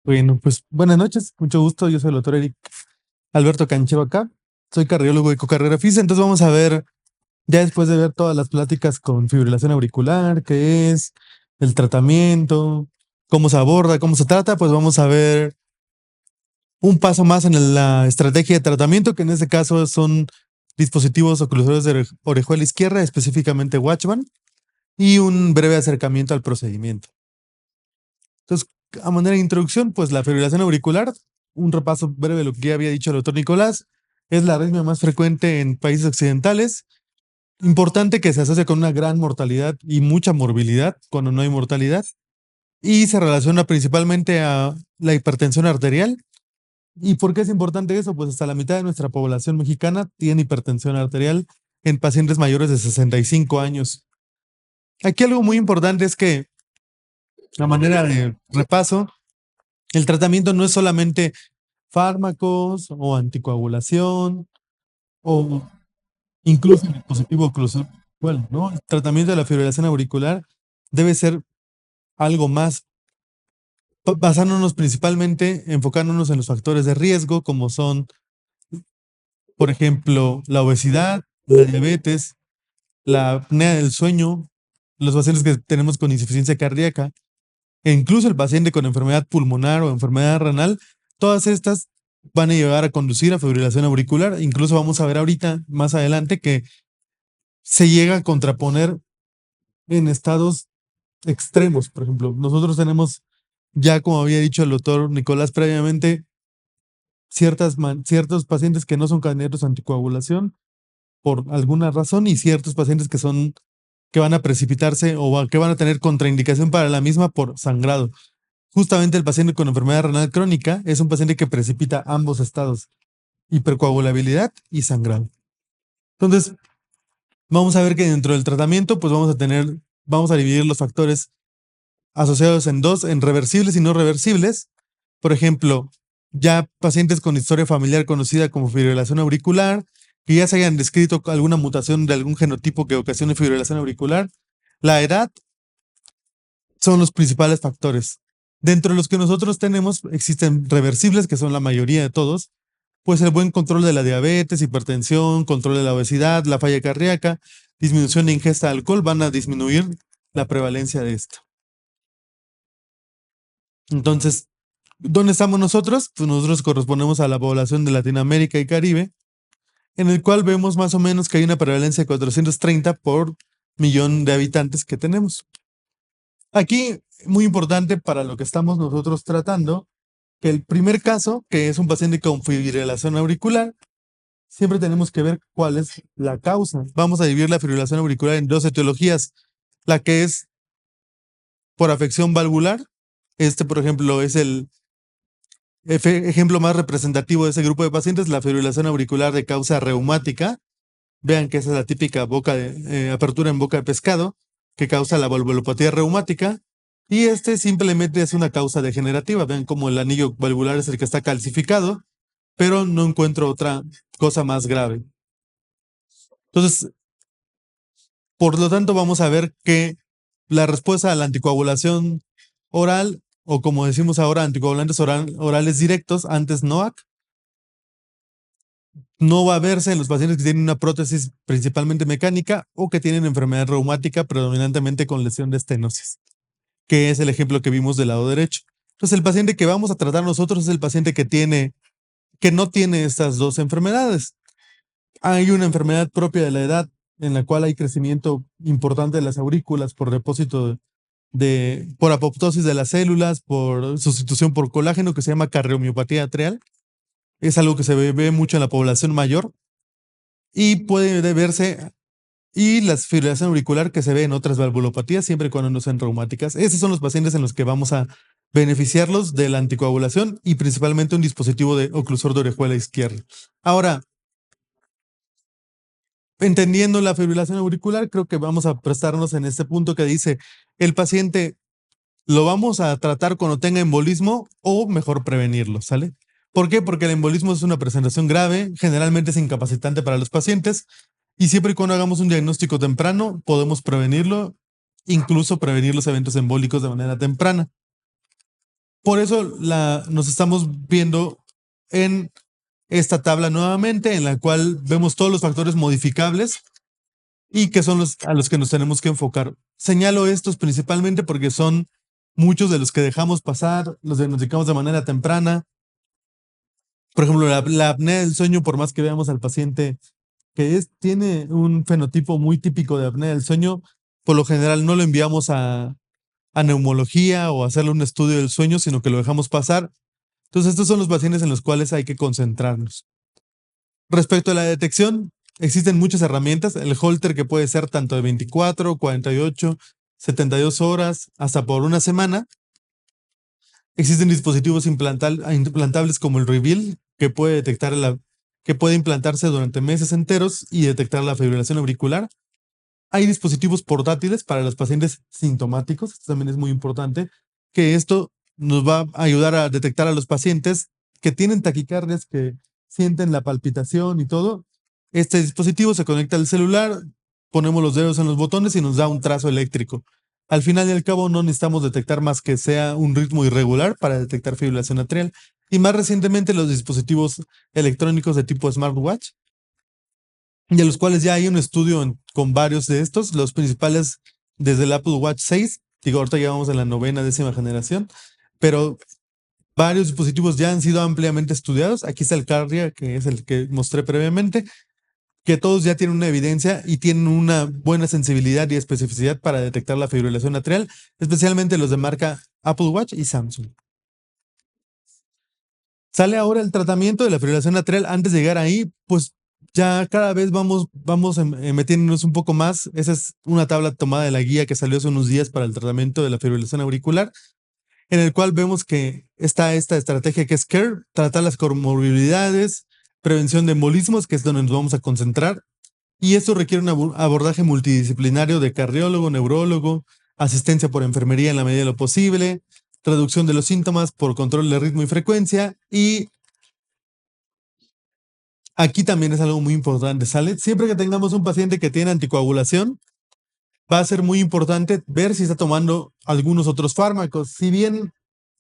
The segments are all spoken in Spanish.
Bueno, pues buenas noches, mucho gusto. Yo soy el doctor Eric Alberto Canchero acá. Soy cardiólogo y cocarrera física. Entonces vamos a ver, ya después de ver todas las pláticas con fibrilación auricular, qué es, el tratamiento, cómo se aborda, cómo se trata, pues vamos a ver un paso más en la estrategia de tratamiento, que en este caso son dispositivos oclusores de orejuela izquierda, específicamente Watchman, y un breve acercamiento al procedimiento. Entonces, a manera de introducción, pues la fibrilación auricular, un repaso breve de lo que ya había dicho el doctor Nicolás, es la arritmia más frecuente en países occidentales. Importante que se asocia con una gran mortalidad y mucha morbilidad cuando no hay mortalidad. Y se relaciona principalmente a la hipertensión arterial. ¿Y por qué es importante eso? Pues hasta la mitad de nuestra población mexicana tiene hipertensión arterial en pacientes mayores de 65 años. Aquí algo muy importante es que, a manera de repaso, el tratamiento no es solamente fármacos o anticoagulación o incluso el dispositivo oclusor. Bueno, ¿no? El tratamiento de la fibrilación auricular debe ser algo más, basándonos principalmente, enfocándonos en los factores de riesgo, como son, por ejemplo, la obesidad, la diabetes, la apnea del sueño, los pacientes que tenemos con insuficiencia cardíaca, e incluso el paciente con enfermedad pulmonar o enfermedad renal. Todas estas van a llevar a conducir a fibrilación auricular. Incluso vamos a ver ahorita, más adelante, que se llega a contraponer en estados extremos. Por ejemplo, nosotros tenemos, ya como había dicho el doctor Nicolás previamente, ciertos pacientes que no son candidatos a anticoagulación por alguna razón y ciertos pacientes que van a precipitarse o que van a tener contraindicación para la misma por sangrado. Justamente el paciente con enfermedad renal crónica es un paciente que precipita ambos estados, hipercoagulabilidad y sangrado. Entonces, vamos a ver que dentro del tratamiento, pues vamos a dividir los factores asociados en dos, en reversibles y no reversibles. Por ejemplo, ya pacientes con historia familiar conocida como fibrilación auricular, que ya se hayan descrito alguna mutación de algún genotipo que ocasione fibrilación auricular, la edad son los principales factores. Dentro de los que nosotros tenemos, existen reversibles, que son la mayoría de todos, pues el buen control de la diabetes, hipertensión, control de la obesidad, la falla cardíaca, disminución de ingesta de alcohol, van a disminuir la prevalencia de esto. Entonces, ¿dónde estamos nosotros? Pues nosotros correspondemos a la población de Latinoamérica y Caribe, en el cual vemos más o menos que hay una prevalencia de 430 por millón de habitantes que tenemos. Aquí, muy importante para lo que estamos nosotros tratando, que el primer caso, que es un paciente con fibrilación auricular, siempre tenemos que ver cuál es la causa. Vamos a dividir la fibrilación auricular en dos etiologías. La que es por afección valvular. Por ejemplo, es el ejemplo más representativo de ese grupo de pacientes, la fibrilación auricular de causa reumática. Vean que esa es la típica apertura en boca de pescado que causa la valvulopatía reumática. Y simplemente es una causa degenerativa. Vean cómo el anillo valvular es el que está calcificado, pero no encuentro otra cosa más grave. Entonces, por lo tanto, vamos a ver que la respuesta a la anticoagulación oral, o como decimos ahora, anticoagulantes orales directos, antes NOAC, no va a verse en los pacientes que tienen una prótesis principalmente mecánica o que tienen enfermedad reumática predominantemente con lesión de estenosis, que es el ejemplo que vimos del lado derecho. Entonces, el paciente que vamos a tratar nosotros es el paciente que no tiene estas dos enfermedades. Hay una enfermedad propia de la edad en la cual hay crecimiento importante de las aurículas por depósito por apoptosis de las células, por sustitución por colágeno, que se llama carreomiopatía atrial. Es algo que se ve mucho en la población mayor y puede verse, y la fibrilación auricular que se ve en otras valvulopatías, siempre y cuando no sean reumáticas. Esos son los pacientes en los que vamos a beneficiarlos de la anticoagulación y principalmente un dispositivo de oclusor de orejuela izquierda. Ahora, entendiendo la fibrilación auricular, creo que vamos a prestarnos en este punto que dice, el paciente lo vamos a tratar cuando tenga embolismo o mejor prevenirlo, ¿sale? ¿Por qué? Porque el embolismo es una presentación grave, generalmente es incapacitante para los pacientes y siempre y cuando hagamos un diagnóstico temprano podemos prevenirlo, incluso prevenir los eventos embólicos de manera temprana. Por eso nos estamos viendo en esta tabla nuevamente, en la cual vemos todos los factores modificables y que son a los que nos tenemos que enfocar. Señalo estos principalmente porque son muchos de los que dejamos pasar, los diagnosticamos de manera temprana. Por ejemplo, la apnea del sueño, por más que veamos al paciente que tiene un fenotipo muy típico de apnea del sueño, por lo general no lo enviamos a neumología o a hacerle un estudio del sueño, sino que lo dejamos pasar. Entonces, estos son los pacientes en los cuales hay que concentrarnos. Respecto a la detección, existen muchas herramientas. El Holter, que puede ser tanto de 24, 48, 72 horas, hasta por una semana. Existen dispositivos implantables como el Reveal, que puede que puede implantarse durante meses enteros y detectar la fibrilación auricular. Hay dispositivos portátiles para los pacientes sintomáticos. Esto también es muy importante, que esto nos va a ayudar a detectar a los pacientes que tienen taquicardias, que sienten la palpitación y todo. Este dispositivo se conecta al celular, ponemos los dedos en los botones y nos da un trazo eléctrico. Al final y al cabo no necesitamos detectar más que sea un ritmo irregular para detectar fibrilación atrial. Y más recientemente los dispositivos electrónicos de tipo smartwatch, de los cuales ya hay un estudio con varios de estos, los principales desde el Apple Watch 6, digo, ahorita ya vamos en la 9ª, 10ª generación, pero varios dispositivos ya han sido ampliamente estudiados. Aquí está el Cardia, que es el que mostré previamente, que todos ya tienen una evidencia y tienen una buena sensibilidad y especificidad para detectar la fibrilación atrial, especialmente los de marca Apple Watch y Samsung. Sale ahora el tratamiento de la fibrilación atrial. Antes de llegar ahí, pues ya cada vez vamos metiéndonos un poco más. Esa es una tabla tomada de la guía que salió hace unos días para el tratamiento de la fibrilación auricular, en el cual vemos que está esta estrategia que es CARE, tratar las comorbilidades, prevención de embolismos, que es donde nos vamos a concentrar. Y esto requiere un abordaje multidisciplinario de cardiólogo, neurólogo, asistencia por enfermería en la medida de lo posible, reducción de los síntomas por control de ritmo y frecuencia. Y aquí también es algo muy importante, ¿sale? Siempre que tengamos un paciente que tiene anticoagulación, va a ser muy importante ver si está tomando algunos otros fármacos. Si bien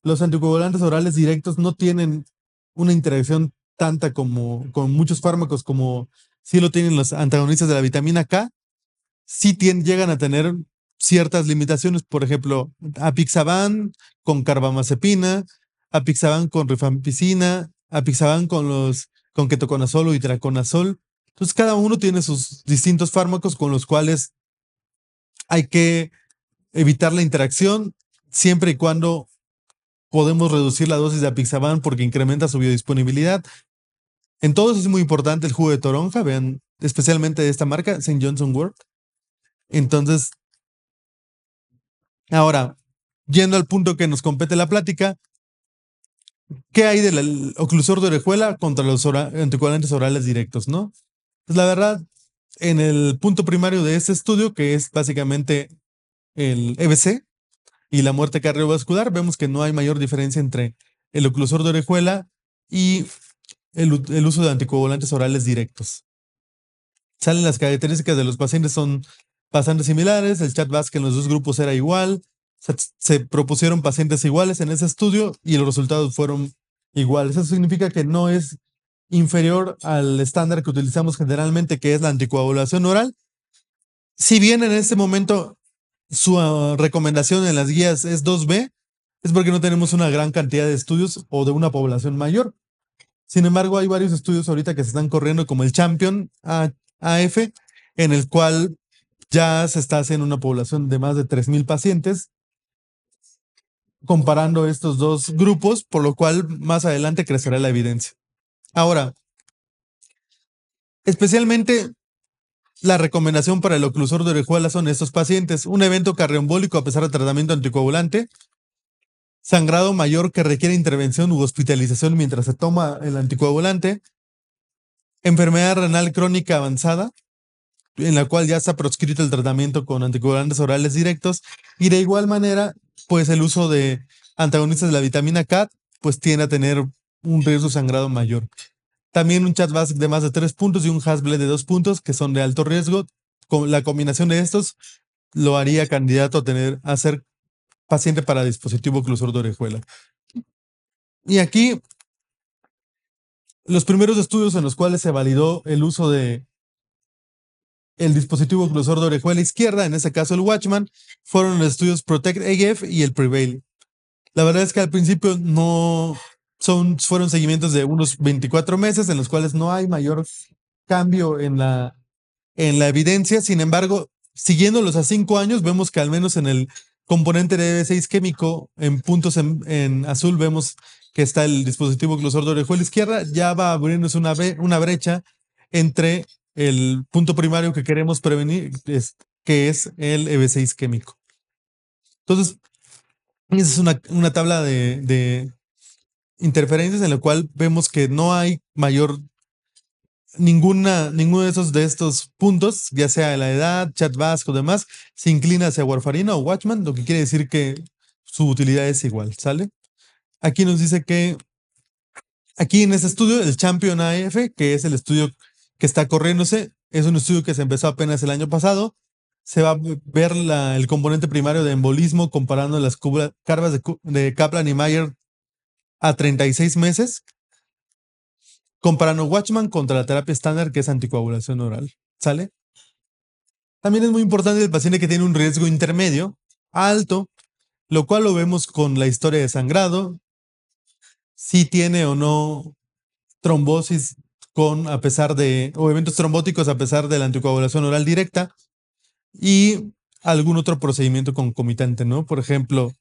los anticoagulantes orales directos no tienen una interacción tanta como con muchos fármacos como sí lo tienen los antagonistas de la vitamina K, sí llegan a tener ciertas limitaciones. Por ejemplo, apixaban con carbamazepina, apixaban con rifampicina, apixaban con ketoconazol o itraconazol. Entonces, cada uno tiene sus distintos fármacos con los cuales hay que evitar la interacción siempre y cuando podemos reducir la dosis de apixaban porque incrementa su biodisponibilidad. En todos es muy importante el jugo de toronja, vean, especialmente de esta marca, St. Johnson Wort. Entonces, ahora, yendo al punto que nos compete la plática, ¿qué hay del oclusor de orejuela contra los anticoagulantes orales directos, no? Pues la verdad, en el punto primario de este estudio, que es básicamente el EBC y la muerte cardiovascular, vemos que no hay mayor diferencia entre el oclusor de orejuela y el uso de anticoagulantes orales directos. Salen las características de los pacientes, son bastante similares. El chat-VASc en los dos grupos era igual. Se propusieron pacientes iguales en ese estudio y los resultados fueron iguales. Eso significa que no es inferior al estándar que utilizamos generalmente, que es la anticoagulación oral. Si bien en este momento su recomendación en las guías es 2B, es porque no tenemos una gran cantidad de estudios o de una población mayor. Sin embargo, hay varios estudios ahorita que se están corriendo, como el Champion AF, en el cual ya se está haciendo una población de más de 3,000 pacientes, comparando estos dos grupos, por lo cual más adelante crecerá la evidencia. Ahora, especialmente la recomendación para el oclusor de orejuela son estos pacientes: un evento cardioembólico a pesar de tratamiento anticoagulante, sangrado mayor que requiere intervención u hospitalización mientras se toma el anticoagulante, enfermedad renal crónica avanzada, en la cual ya está proscrito el tratamiento con anticoagulantes orales directos, y de igual manera, pues el uso de antagonistas de la vitamina K, pues tiende a tener un riesgo de sangrado mayor. También un chat-VASc de más de 3 puntos y un Hasbled de 2 puntos, que son de alto riesgo. Con la combinación de estos lo haría candidato a ser paciente para dispositivo oclusor de orejuela. Y aquí, los primeros estudios en los cuales se validó el uso de el dispositivo oclusor de orejuela izquierda, en este caso el Watchman, fueron los estudios Protect AF y el Prevail. La verdad es que al principio fueron seguimientos de unos 24 meses en los cuales no hay mayor cambio en la evidencia. Sin embargo, siguiéndolos a 5 años, vemos que al menos en el componente de EB6 isquémico, en puntos en azul, vemos que está el dispositivo oclusor de orejuela izquierda. Ya va abriéndose una brecha entre el punto primario que queremos prevenir, que es el EB6 isquémico. Entonces, esa es una tabla de interferencias en la cual vemos que no hay ninguno de estos puntos, ya sea la edad, CHA2DS2 o demás, se inclina hacia warfarina o Watchman, lo que quiere decir que su utilidad es igual, ¿sale? Aquí nos dice que aquí en este estudio, el Champion AF, que es el estudio que está corriéndose, es un estudio que se empezó apenas el año pasado. Se va a ver el componente primario de embolismo comparando las curvas de Kaplan y Mayer a 36 meses, comparando Watchman contra la terapia estándar, que es anticoagulación oral. ¿Sale? También es muy importante el paciente que tiene un riesgo intermedio, alto, lo cual lo vemos con la historia de sangrado, si tiene o no trombosis o eventos trombóticos a pesar de la anticoagulación oral directa y algún otro procedimiento concomitante, ¿no? Por ejemplo,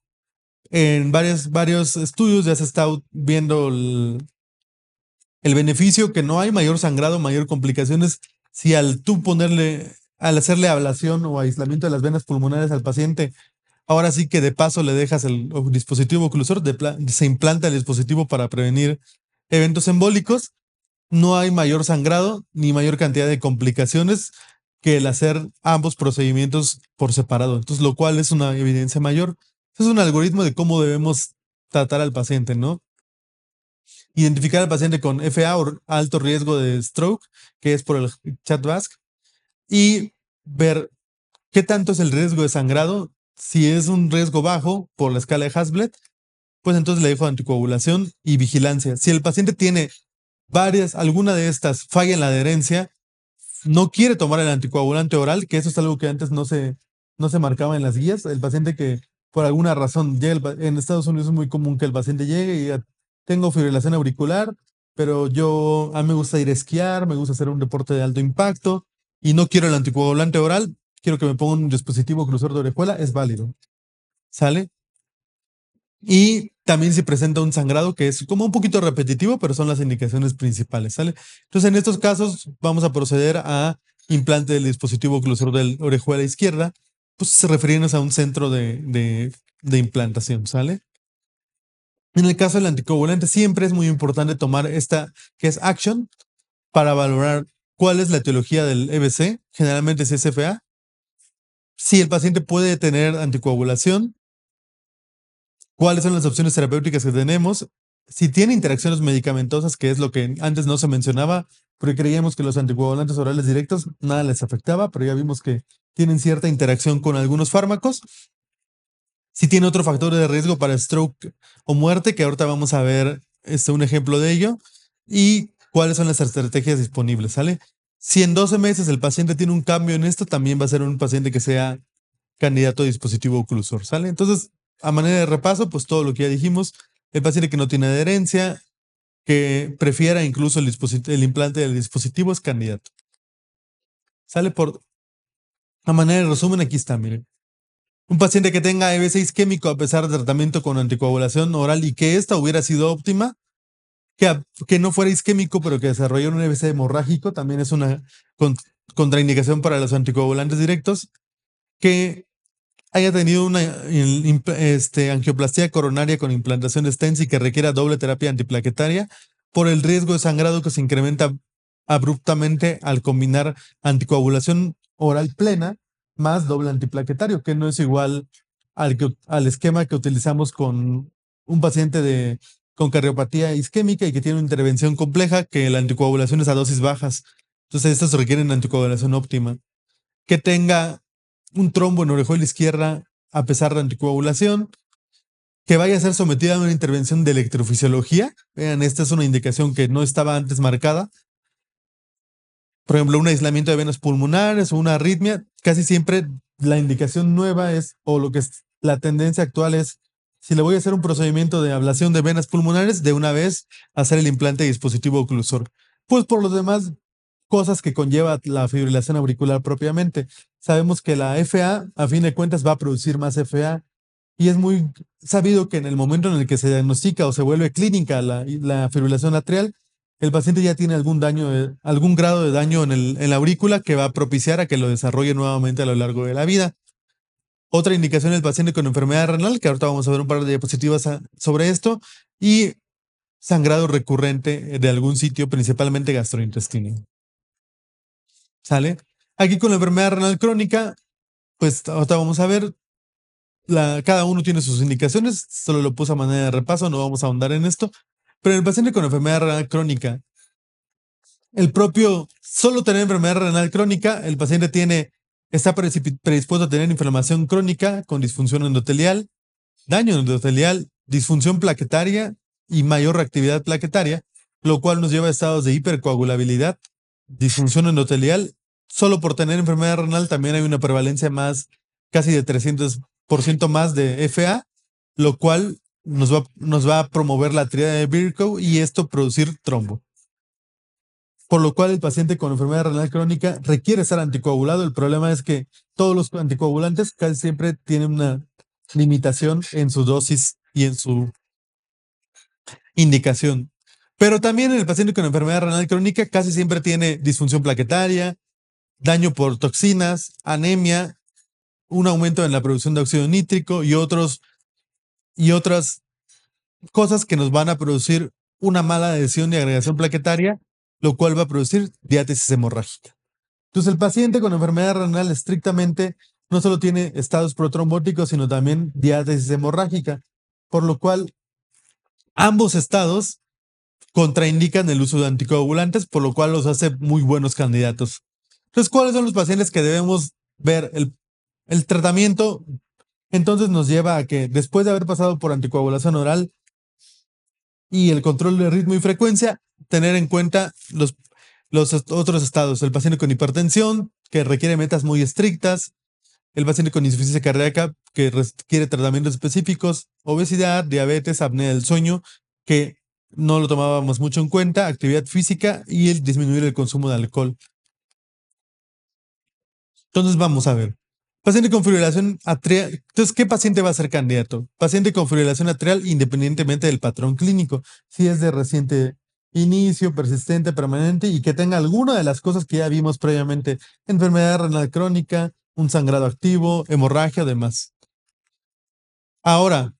en varios estudios ya se está viendo el beneficio que no hay mayor sangrado, mayor complicaciones si al hacerle ablación o aislamiento de las venas pulmonares al paciente, ahora sí que de paso le dejas el dispositivo oclusor, se implanta el dispositivo para prevenir eventos embólicos. No hay mayor sangrado ni mayor cantidad de complicaciones que el hacer ambos procedimientos por separado. Entonces, lo cual es una evidencia mayor. Es un algoritmo de cómo debemos tratar al paciente, ¿no? Identificar al paciente con FA o alto riesgo de stroke, que es por el CHA2DS2, y ver qué tanto es el riesgo de sangrado. Si es un riesgo bajo por la escala de Hasbled, pues entonces le dejo anticoagulación y vigilancia. Si el paciente tiene alguna de estas falla en la adherencia, no quiere tomar el anticoagulante oral, que eso es algo que antes no se marcaba en las guías. El paciente que por alguna razón en Estados Unidos es muy común que el paciente llegue y diga, tengo fibrilación auricular, pero a mí me gusta ir a esquiar, me gusta hacer un deporte de alto impacto y no quiero el anticoagulante oral, quiero que me pongan un dispositivo oclusor de orejuela, es válido. ¿Sale? Y también se presenta un sangrado que es como un poquito repetitivo, pero son las indicaciones principales, ¿sale? Entonces, en estos casos vamos a proceder a implante del dispositivo oclusor de orejuela izquierda, pues se refiriéndonos a un centro de implantación, ¿sale? En el caso del anticoagulante, siempre es muy importante tomar esta, que es Action, para valorar cuál es la etiología del EBC, generalmente es SFA, si el paciente puede tener anticoagulación, cuáles son las opciones terapéuticas que tenemos, si tiene interacciones medicamentosas, que es lo que antes no se mencionaba, porque creíamos que los anticoagulantes orales directos nada les afectaba, pero ya vimos que tienen cierta interacción con algunos fármacos. Si tiene otro factor de riesgo para stroke o muerte, que ahorita vamos a ver un ejemplo de ello, y cuáles son las estrategias disponibles, ¿sale? Si en 12 meses el paciente tiene un cambio en esto, también va a ser un paciente que sea candidato a dispositivo oclusor, ¿sale? Entonces, a manera de repaso, pues todo lo que ya dijimos, el paciente que no tiene adherencia, que prefiera incluso el implante del dispositivo es candidato. Sale a manera de resumen, aquí está, miren. Un paciente que tenga EB6 isquémico a pesar de tratamiento con anticoagulación oral y que esta hubiera sido óptima, que no fuera isquémico, pero que desarrolló un EBC hemorrágico, también es una contraindicación para los anticoagulantes directos, que haya tenido una angioplastia coronaria con implantación de stents y que requiera doble terapia antiplaquetaria por el riesgo de sangrado que se incrementa abruptamente al combinar anticoagulación oral plena más doble antiplaquetario, que no es igual al esquema que utilizamos con un paciente con cardiopatía isquémica y que tiene una intervención compleja, que la anticoagulación es a dosis bajas. Entonces, estas requieren anticoagulación óptima. Que tenga un trombo en orejuela izquierda a pesar de anticoagulación, que vaya a ser sometida a una intervención de electrofisiología. Vean, esta es una indicación que no estaba antes marcada. Por ejemplo, un aislamiento de venas pulmonares o una arritmia, casi siempre la indicación nueva es, o lo que es la tendencia actual es, si le voy a hacer un procedimiento de ablación de venas pulmonares, de una vez hacer el implante de dispositivo oclusor. Pues por los demás cosas que conlleva la fibrilación auricular propiamente. Sabemos que la FA, a fin de cuentas, va a producir más FA y es muy sabido que en el momento en el que se diagnostica o se vuelve clínica la fibrilación atrial, el paciente ya tiene algún daño, algún grado de daño en la aurícula que va a propiciar a que lo desarrolle nuevamente a lo largo de la vida. Otra indicación es el paciente con enfermedad renal, que ahorita vamos a ver un par de diapositivas sobre esto, y sangrado recurrente de algún sitio, principalmente gastrointestinal. ¿Sale? Aquí con la enfermedad renal crónica, pues ahorita vamos a ver, cada uno tiene sus indicaciones, solo lo puse a manera de repaso, no vamos a ahondar en esto, pero el paciente con enfermedad renal crónica, solo tener enfermedad renal crónica, el paciente está predispuesto a tener inflamación crónica con disfunción endotelial, daño endotelial, disfunción plaquetaria y mayor reactividad plaquetaria, lo cual nos lleva a estados de hipercoagulabilidad, disfunción endotelial. Solo por tener enfermedad renal también hay una prevalencia casi de 300% más de FA, lo cual nos va a promover la tríada de Virchow y esto producir trombo. Por lo cual el paciente con enfermedad renal crónica requiere estar anticoagulado. El problema es que todos los anticoagulantes casi siempre tienen una limitación en su dosis y en su indicación. Pero también el paciente con enfermedad renal crónica casi siempre tiene disfunción plaquetaria, daño por toxinas, anemia, un aumento en la producción de óxido nítrico y otras cosas que nos van a producir una mala adhesión y agregación plaquetaria, lo cual va a producir diátesis hemorrágica. Entonces, el paciente con enfermedad renal estrictamente no solo tiene estados protrombóticos, sino también diátesis hemorrágica, por lo cual ambos estados contraindican el uso de anticoagulantes, por lo cual los hace muy buenos candidatos. Entonces, ¿cuáles son los pacientes que debemos ver? El tratamiento entonces nos lleva a que después de haber pasado por anticoagulación oral y el control de ritmo y frecuencia, tener en cuenta los otros estados. El paciente con hipertensión, que requiere metas muy estrictas, el paciente con insuficiencia cardíaca, que requiere tratamientos específicos, obesidad, diabetes, apnea del sueño, que no lo tomábamos mucho en cuenta, actividad física y el disminuir el consumo de alcohol. Entonces vamos a ver. Paciente con fibrilación atrial. Entonces, ¿qué paciente va a ser candidato? Paciente con fibrilación atrial independientemente del patrón clínico. Si es de reciente inicio, persistente, permanente y que tenga alguna de las cosas que ya vimos previamente. Enfermedad renal crónica, un sangrado activo, hemorragia, demás. Ahora,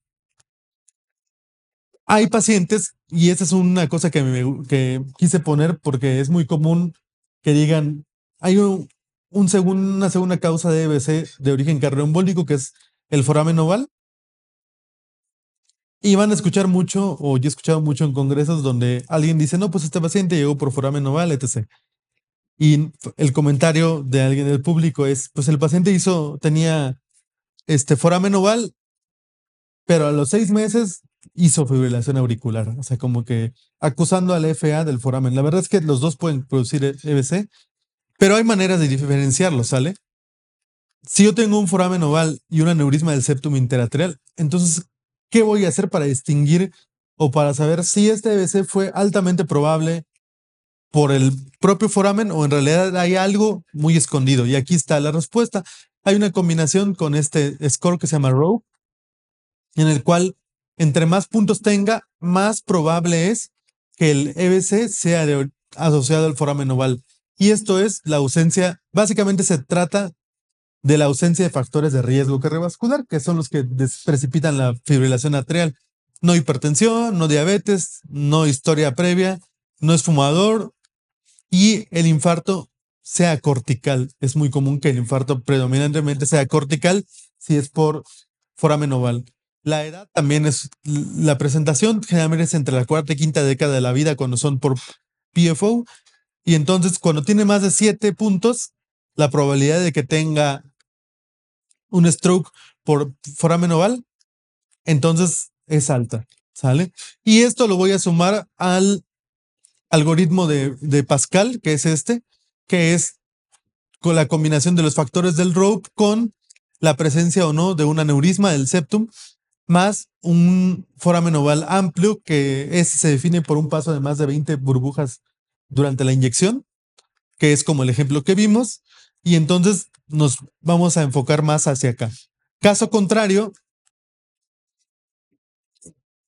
hay pacientes, y esta es una cosa que quise poner porque es muy común que digan, hay una segunda causa de EBC de origen cardioembólico que es el foramen oval. Y van a escuchar mucho, o yo he escuchado mucho en congresos donde alguien dice, no, pues este paciente llegó por foramen oval, etc. Y el comentario de alguien del público es, pues el paciente tenía foramen oval, pero a los 6 meses hizo fibrilación auricular, o sea, como que acusando al FA del foramen. La verdad es que los dos pueden producir EBC, pero hay maneras de diferenciarlo, ¿sale? Si yo tengo un foramen oval y un aneurisma del septum interatrial, entonces, ¿qué voy a hacer para distinguir o para saber si este EBC fue altamente probable por el propio foramen o en realidad hay algo muy escondido? Y aquí está la respuesta. Hay una combinación con este score que se llama Rowe, en el cual entre más puntos tenga, más probable es que el EBC sea asociado al foramen oval. Y esto es la ausencia, básicamente se trata de la ausencia de factores de riesgo cardiovascular, que son los que precipitan la fibrilación atrial. No hipertensión, no diabetes, no historia previa, no es fumador y el infarto sea cortical. Es muy común que el infarto predominantemente sea cortical si es por foramen oval. La edad también la presentación generalmente es entre la cuarta y quinta década de la vida cuando son por PFO y entonces cuando tiene más de 7 puntos, la probabilidad de que tenga un stroke por foramen oval, entonces es alta, ¿sale? Y esto lo voy a sumar al algoritmo de Pascal, que es que es con la combinación de los factores del Rope con la presencia o no de un aneurisma del septum, más un foramen oval amplio, que se define por un paso de más de 20 burbujas durante la inyección, que es como el ejemplo que vimos, y entonces nos vamos a enfocar más hacia acá. Caso contrario,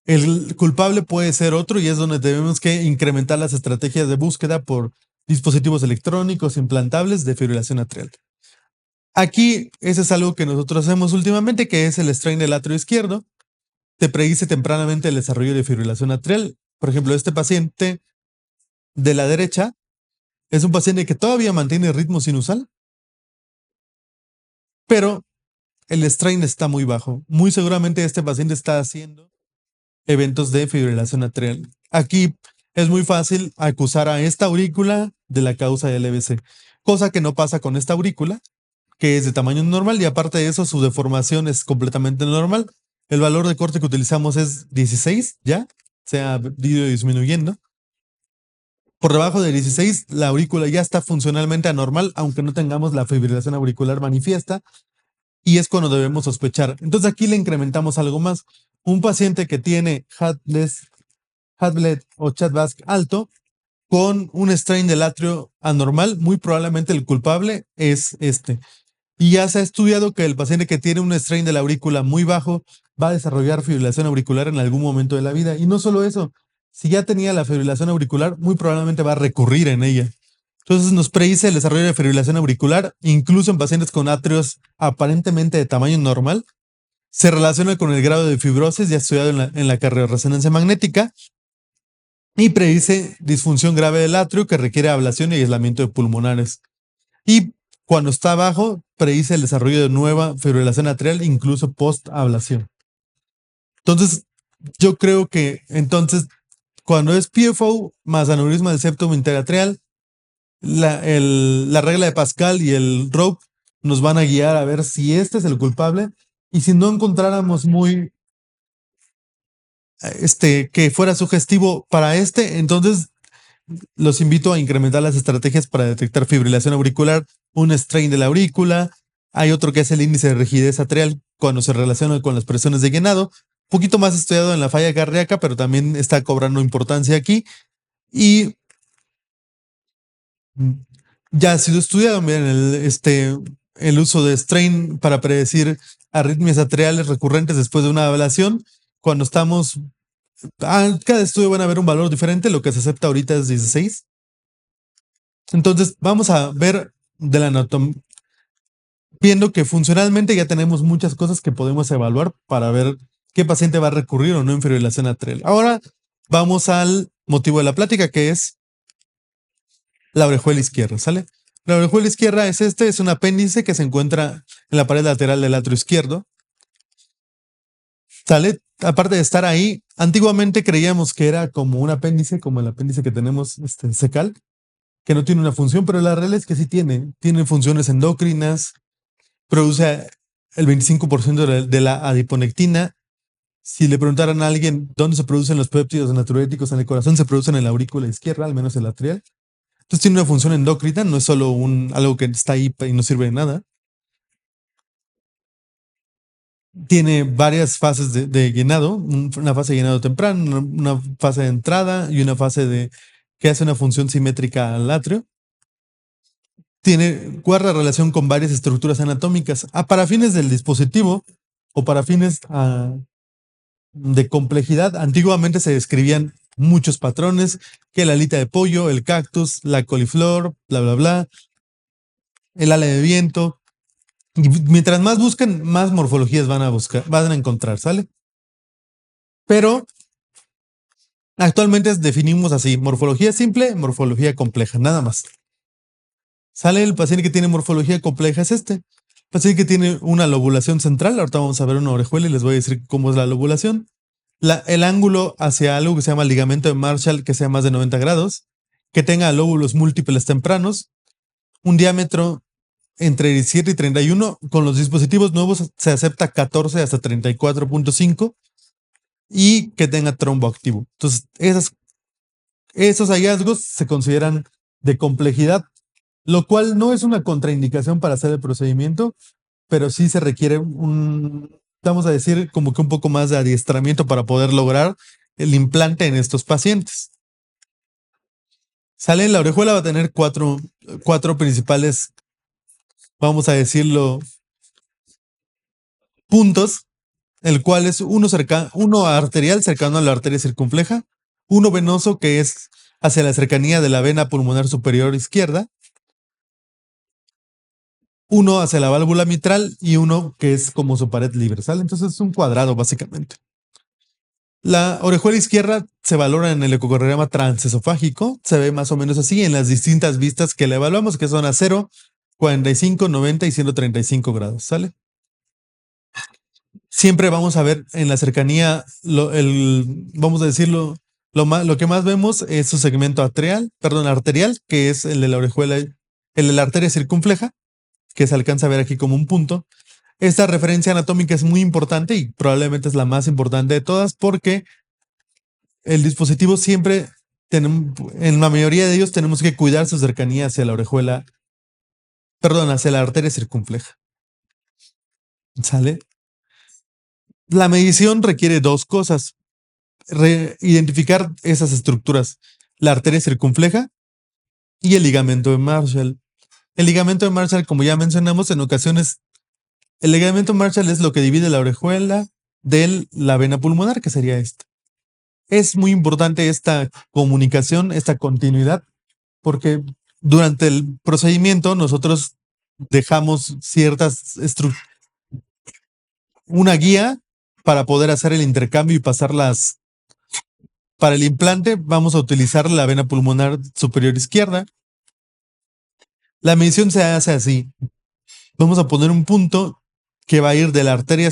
el culpable puede ser otro y es donde debemos que incrementar las estrategias de búsqueda por dispositivos electrónicos implantables de fibrilación atrial. Aquí, eso es algo que nosotros hacemos últimamente, que es el strain del atrio izquierdo. Te predice tempranamente el desarrollo de fibrilación atrial. Por ejemplo, este paciente de la derecha es un paciente que todavía mantiene ritmo sinusal, pero el strain está muy bajo. Muy seguramente este paciente está haciendo eventos de fibrilación atrial. Aquí es muy fácil acusar a esta aurícula de la causa del EBC, cosa que no pasa con esta aurícula, que es de tamaño normal, y aparte de eso su deformación es completamente normal. El valor de corte que utilizamos es 16, ya se ha ido disminuyendo. Por debajo de 16, la aurícula ya está funcionalmente anormal, aunque no tengamos la fibrilación auricular manifiesta, y es cuando debemos sospechar. Entonces aquí le incrementamos algo más. Un paciente que tiene Hadbled o Chat-Basque alto con un strain del atrio anormal, muy probablemente el culpable es este. Y ya se ha estudiado que el paciente que tiene un strain de la aurícula muy bajo va a desarrollar fibrilación auricular en algún momento de la vida. Y no solo eso, si ya tenía la fibrilación auricular, muy probablemente va a recurrir en ella. Entonces nos predice el desarrollo de fibrilación auricular, incluso en pacientes con atrios aparentemente de tamaño normal. Se relaciona con el grado de fibrosis ya estudiado en la cardiorresonancia magnética y predice disfunción grave del atrio que requiere ablación y aislamiento de pulmonares. Y cuando está abajo, predice el desarrollo de nueva fibrilación atrial, incluso post-ablación. Entonces, yo creo que cuando es PFO más aneurisma del septum interatrial, la regla de Pascal y el Rope nos van a guiar a ver si este es el culpable. Y si no encontráramos que fuera sugestivo para entonces los invito a incrementar las estrategias para detectar fibrilación auricular, un strain de la aurícula. Hay otro que es el índice de rigidez atrial cuando se relaciona con las presiones de llenado, poquito más estudiado en la falla cardíaca, pero también está cobrando importancia aquí. Y ya ha sido estudiado, miren, el uso de strain para predecir arritmias atriales recurrentes después de una ablación. Cuando estamos, cada estudio van a ver un valor diferente, lo que se acepta ahorita es 16. Entonces vamos a ver de la anatomía, viendo que funcionalmente ya tenemos muchas cosas que podemos evaluar para ver qué paciente va a recurrir o no en fibrilación atrial. Ahora vamos al motivo de la plática, que es la orejuela izquierda, ¿sale? La orejuela izquierda es un apéndice que se encuentra en la pared lateral del atrio izquierdo, ¿sale? Aparte de estar ahí, antiguamente creíamos que era como un apéndice, como el apéndice que tenemos secal, que no tiene una función, pero la realidad es que sí tiene funciones endocrinas, produce el 25% de la adiponectina. Si le preguntaran a alguien dónde se producen los péptidos natriuréticos en el corazón, se producen en la aurícula izquierda, al menos el atrial. Entonces tiene una función endocrina, no es solo algo que está ahí y no sirve de nada. Tiene varias fases de llenado, una fase de llenado temprano, una fase de entrada y una fase que hace una función simétrica al atrio. Guarda relación con varias estructuras anatómicas. Para fines del dispositivo o para fines de complejidad, antiguamente se describían muchos patrones, que la alita de pollo, el cactus, la coliflor, bla, bla, bla, el ala de viento. Y mientras más buscan, más morfologías van a encontrar, ¿sale? Pero actualmente definimos así: morfología simple, morfología compleja, nada más. Sale el paciente que tiene morfología compleja, es el paciente que tiene una lobulación central. Ahorita vamos a ver una orejuela y les voy a decir cómo es la lobulación. El ángulo hacia algo que se llama ligamento de Marshall, que sea más de 90 grados, que tenga lóbulos múltiples tempranos, un diámetro entre 17 y 31. Con los dispositivos nuevos se acepta 14 hasta 34.5 y que tenga trombo activo. Entonces, esos hallazgos se consideran de complejidad, lo cual no es una contraindicación para hacer el procedimiento, pero sí se requiere vamos a decir, como que un poco más de adiestramiento para poder lograr el implante en estos pacientes. Sale, la orejuela va a tener cuatro principales, vamos a decirlo, puntos, el cual es uno arterial cercano a la arteria circunfleja, uno venoso que es hacia la cercanía de la vena pulmonar superior izquierda, uno hacia la válvula mitral y uno que es como su pared libre, ¿sale? Entonces es un cuadrado básicamente. La orejuela izquierda se valora en el ecocardiograma transesofágico, se ve más o menos así en las distintas vistas que le evaluamos, que son a 0, 45, 90 y 135 grados, ¿sale? Siempre vamos a ver en la cercanía, vamos a decirlo, lo que más vemos es su segmento arterial, que es el de la orejuela, el de la arteria circunfleja, que se alcanza a ver aquí como un punto. Esta referencia anatómica es muy importante y probablemente es la más importante de todas porque el dispositivo siempre, en la mayoría de ellos tenemos que cuidar su cercanía hacia la orejuela, hacia la arteria circunfleja. ¿Sale? La medición requiere dos cosas. Identificar esas estructuras, la arteria circunfleja y el ligamento de Marshall. El ligamento de Marshall, como ya mencionamos en ocasiones, el ligamento Marshall es lo que divide la orejuela de la vena pulmonar, que sería esta. Es muy importante esta comunicación, esta continuidad, porque durante el procedimiento nosotros dejamos una guía para poder hacer el intercambio y pasarlas. Para el implante vamos a utilizar la vena pulmonar superior izquierda. La medición se hace así. Vamos a poner un punto que va a ir de la arteria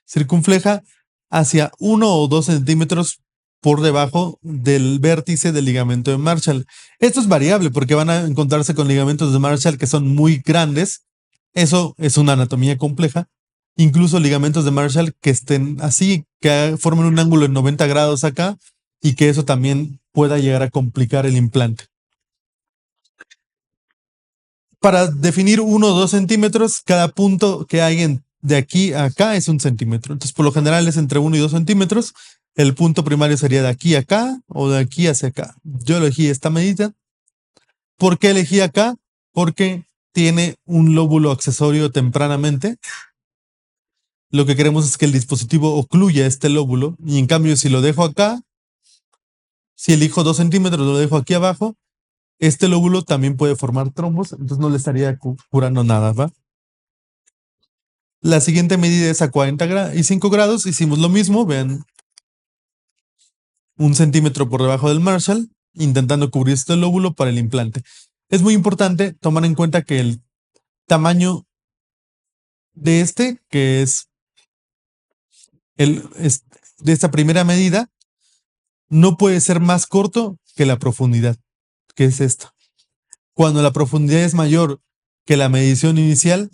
circunfleja hacia 1 o 2 centímetros por debajo del vértice del ligamento de Marshall. Esto es variable porque van a encontrarse con ligamentos de Marshall que son muy grandes. Eso es una anatomía compleja. Incluso ligamentos de Marshall que estén así, que formen un ángulo en 90 grados acá y que eso también pueda llegar a complicar el implante. Para definir 1 o 2 centímetros, cada punto que hay de aquí a acá es 1 centímetro. Entonces, por lo general es entre 1 y 2 centímetros. El punto primario sería de aquí a acá o de aquí hacia acá. Yo elegí esta medida. ¿Por qué elegí acá? Porque tiene un lóbulo accesorio tempranamente. Lo que queremos es que el dispositivo ocluya este lóbulo. Y en cambio, si lo dejo acá, si elijo 2 centímetros, lo dejo aquí abajo, este lóbulo también puede formar trombos, entonces no le estaría curando nada, ¿va? La siguiente medida es a 45 grados. Hicimos lo mismo, vean, 1 centímetro por debajo del Marshall, intentando cubrir este lóbulo para el implante. Es muy importante tomar en cuenta que el tamaño de que es de esta primera medida, no puede ser más corto que la profundidad, que es esta. Cuando la profundidad es mayor que la medición inicial,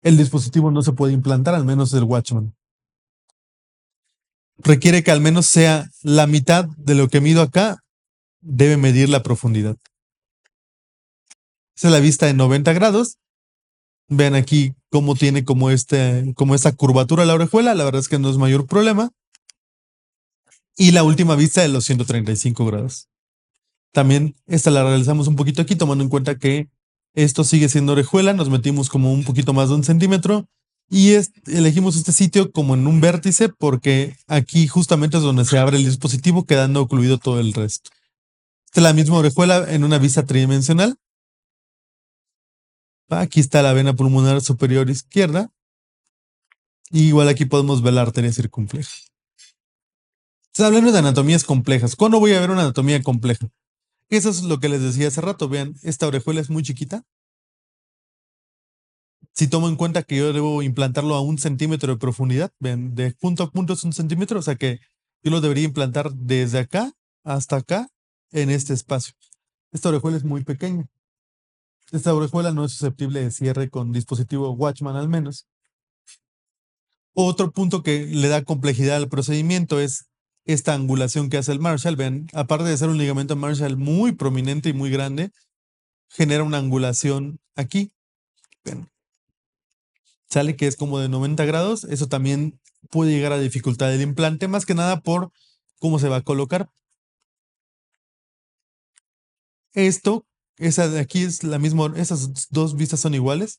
el dispositivo no se puede implantar, al menos el Watchman. Requiere que al menos sea la mitad de lo que mido acá, debe medir la profundidad. Esa es la vista en 90 grados. Vean aquí cómo tiene como esta curvatura la orejuela. La verdad es que no es mayor problema. Y la última vista de los 135 grados. También esta la realizamos un poquito aquí, tomando en cuenta que esto sigue siendo orejuela. Nos metimos como un poquito más de 1 centímetro. Y elegimos este sitio como en un vértice porque aquí justamente es donde se abre el dispositivo, quedando ocluido todo el resto. Esta es la misma orejuela en una vista tridimensional. Aquí está la vena pulmonar superior izquierda. Y igual aquí podemos ver la arteria circunfleja. Estamos hablando de anatomías complejas. ¿Cuándo voy a ver una anatomía compleja? Eso es lo que les decía hace rato. Vean, esta orejuela es muy chiquita. Si tomo en cuenta que yo debo implantarlo a 1 centímetro de profundidad, vean, de punto a punto es 1 centímetro, o sea que yo lo debería implantar desde acá hasta acá en este espacio. Esta orejuela es muy pequeña. esta orejuela no es susceptible de cierre con dispositivo Watchman al menos. Otro punto que le da complejidad al procedimiento es esta angulación que hace el Marshall. Vean, aparte de ser un ligamento Marshall muy prominente y muy grande, genera una angulación aquí. Vean, sale que es como de 90 grados. Eso también puede llegar a dificultar el implante, más que nada por cómo se va a colocar. Esto, esa de aquí es la misma, esas dos vistas son iguales.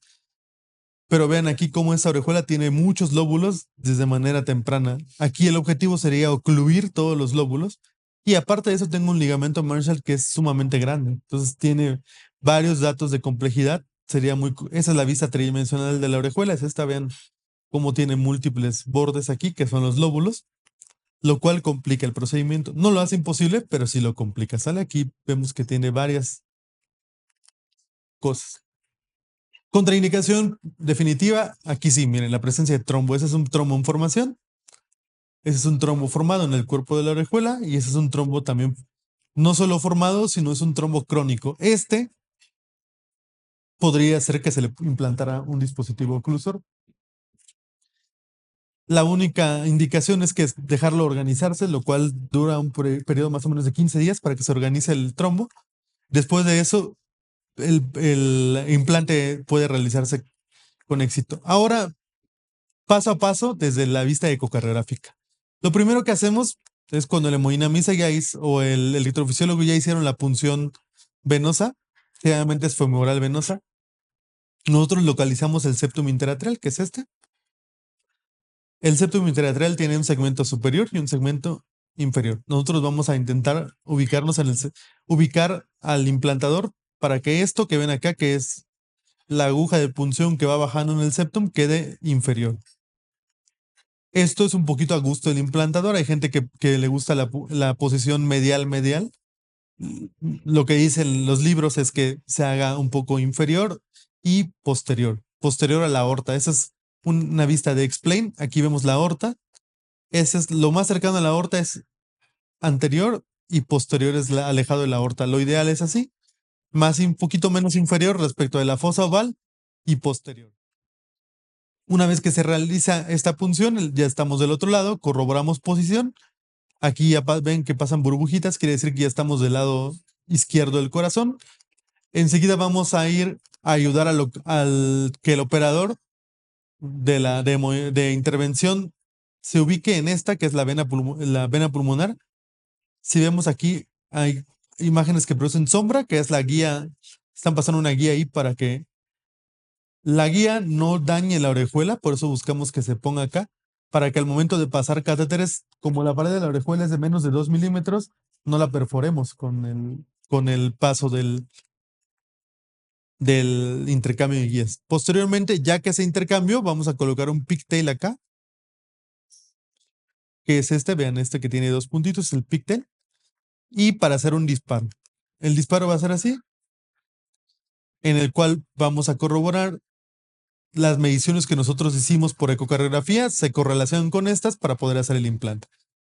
Pero vean aquí cómo esta orejuela tiene muchos lóbulos desde manera temprana. Aquí el objetivo sería ocluir todos los lóbulos. Y aparte de eso, tengo un ligamento Marshall que es sumamente grande. Entonces tiene varios datos de complejidad. Sería muy. Esa es la vista tridimensional de la orejuela. Es esta, vean cómo tiene múltiples bordes aquí, que son los lóbulos, lo cual complica el procedimiento. No lo hace imposible, pero sí lo complica. Sale aquí, vemos que tiene varias cosas. Contraindicación definitiva, aquí sí, miren, la presencia de trombo. Ese es un trombo en formación, ese es un trombo formado en el cuerpo de la orejuela y ese es un trombo también no solo formado, sino es un trombo crónico. Este podría ser que se le implantara un dispositivo oclusor. La única indicación es que es dejarlo organizarse, lo cual dura un periodo más o menos de 15 días para que se organice el trombo. Después de eso, el implante puede realizarse con éxito. Ahora, paso a paso desde la vista ecocardiográfica. Lo primero que hacemos es cuando el hemodinamista ya hizo, o el electrofisiólogo ya hicieron la punción venosa, generalmente es femoral venosa. Nosotros localizamos el septum interatrial, que es este. El septum interatrial tiene un segmento superior y un segmento inferior. Nosotros vamos a intentar ubicarnos ubicar al implantador para que esto que ven acá, que es la aguja de punción que va bajando en el septum, quede inferior. Esto es un poquito a gusto del implantador. Hay gente que le gusta la posición medial-medial. Lo que dicen los libros es que se haga un poco inferior y posterior, posterior a la aorta. Esa es una vista de Explain. Aquí vemos la aorta. Ese es lo más cercano a la aorta, es anterior y posterior es alejado de la aorta. Lo ideal es así, más y un poquito menos inferior respecto de la fosa oval y posterior. Una vez que se realiza esta punción, ya estamos del otro lado, corroboramos posición. Aquí ya ven que pasan burbujitas, quiere decir que ya estamos del lado izquierdo del corazón. Enseguida vamos a ir a ayudar al que el operador de intervención se ubique en esta, que es la vena pulmonar. Si vemos aquí, hay imágenes que producen sombra, que es la guía. Están pasando una guía ahí para que la guía no dañe la orejuela, por eso buscamos que se ponga acá, para que al momento de pasar catéteres, como la pared de la orejuela es de menos de 2 milímetros, no la perforemos con el paso del intercambio de guías. Posteriormente, ya que ese intercambio, vamos a colocar un pigtail acá, que es este, vean este que tiene dos puntitos, el pigtail, y para hacer un disparo. El disparo va a ser así, en el cual vamos a corroborar las mediciones que nosotros hicimos por ecocardiografía, se correlacionan con estas para poder hacer el implante.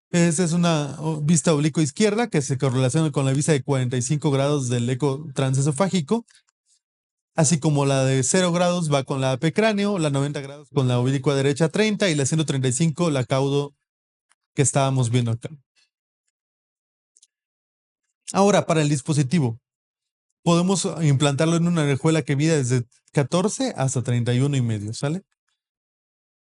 Esa es una vista oblicuo izquierda que se correlaciona con la vista de 45 grados del eco transesofágico, así como la de 0 grados va con la AP cráneo, la 90 grados con la oblicua derecha 30 y la 135 la caudo que estábamos viendo acá. Ahora, para el dispositivo, podemos implantarlo en una orejuela que mide desde 14 hasta 31 y medio, ¿sale?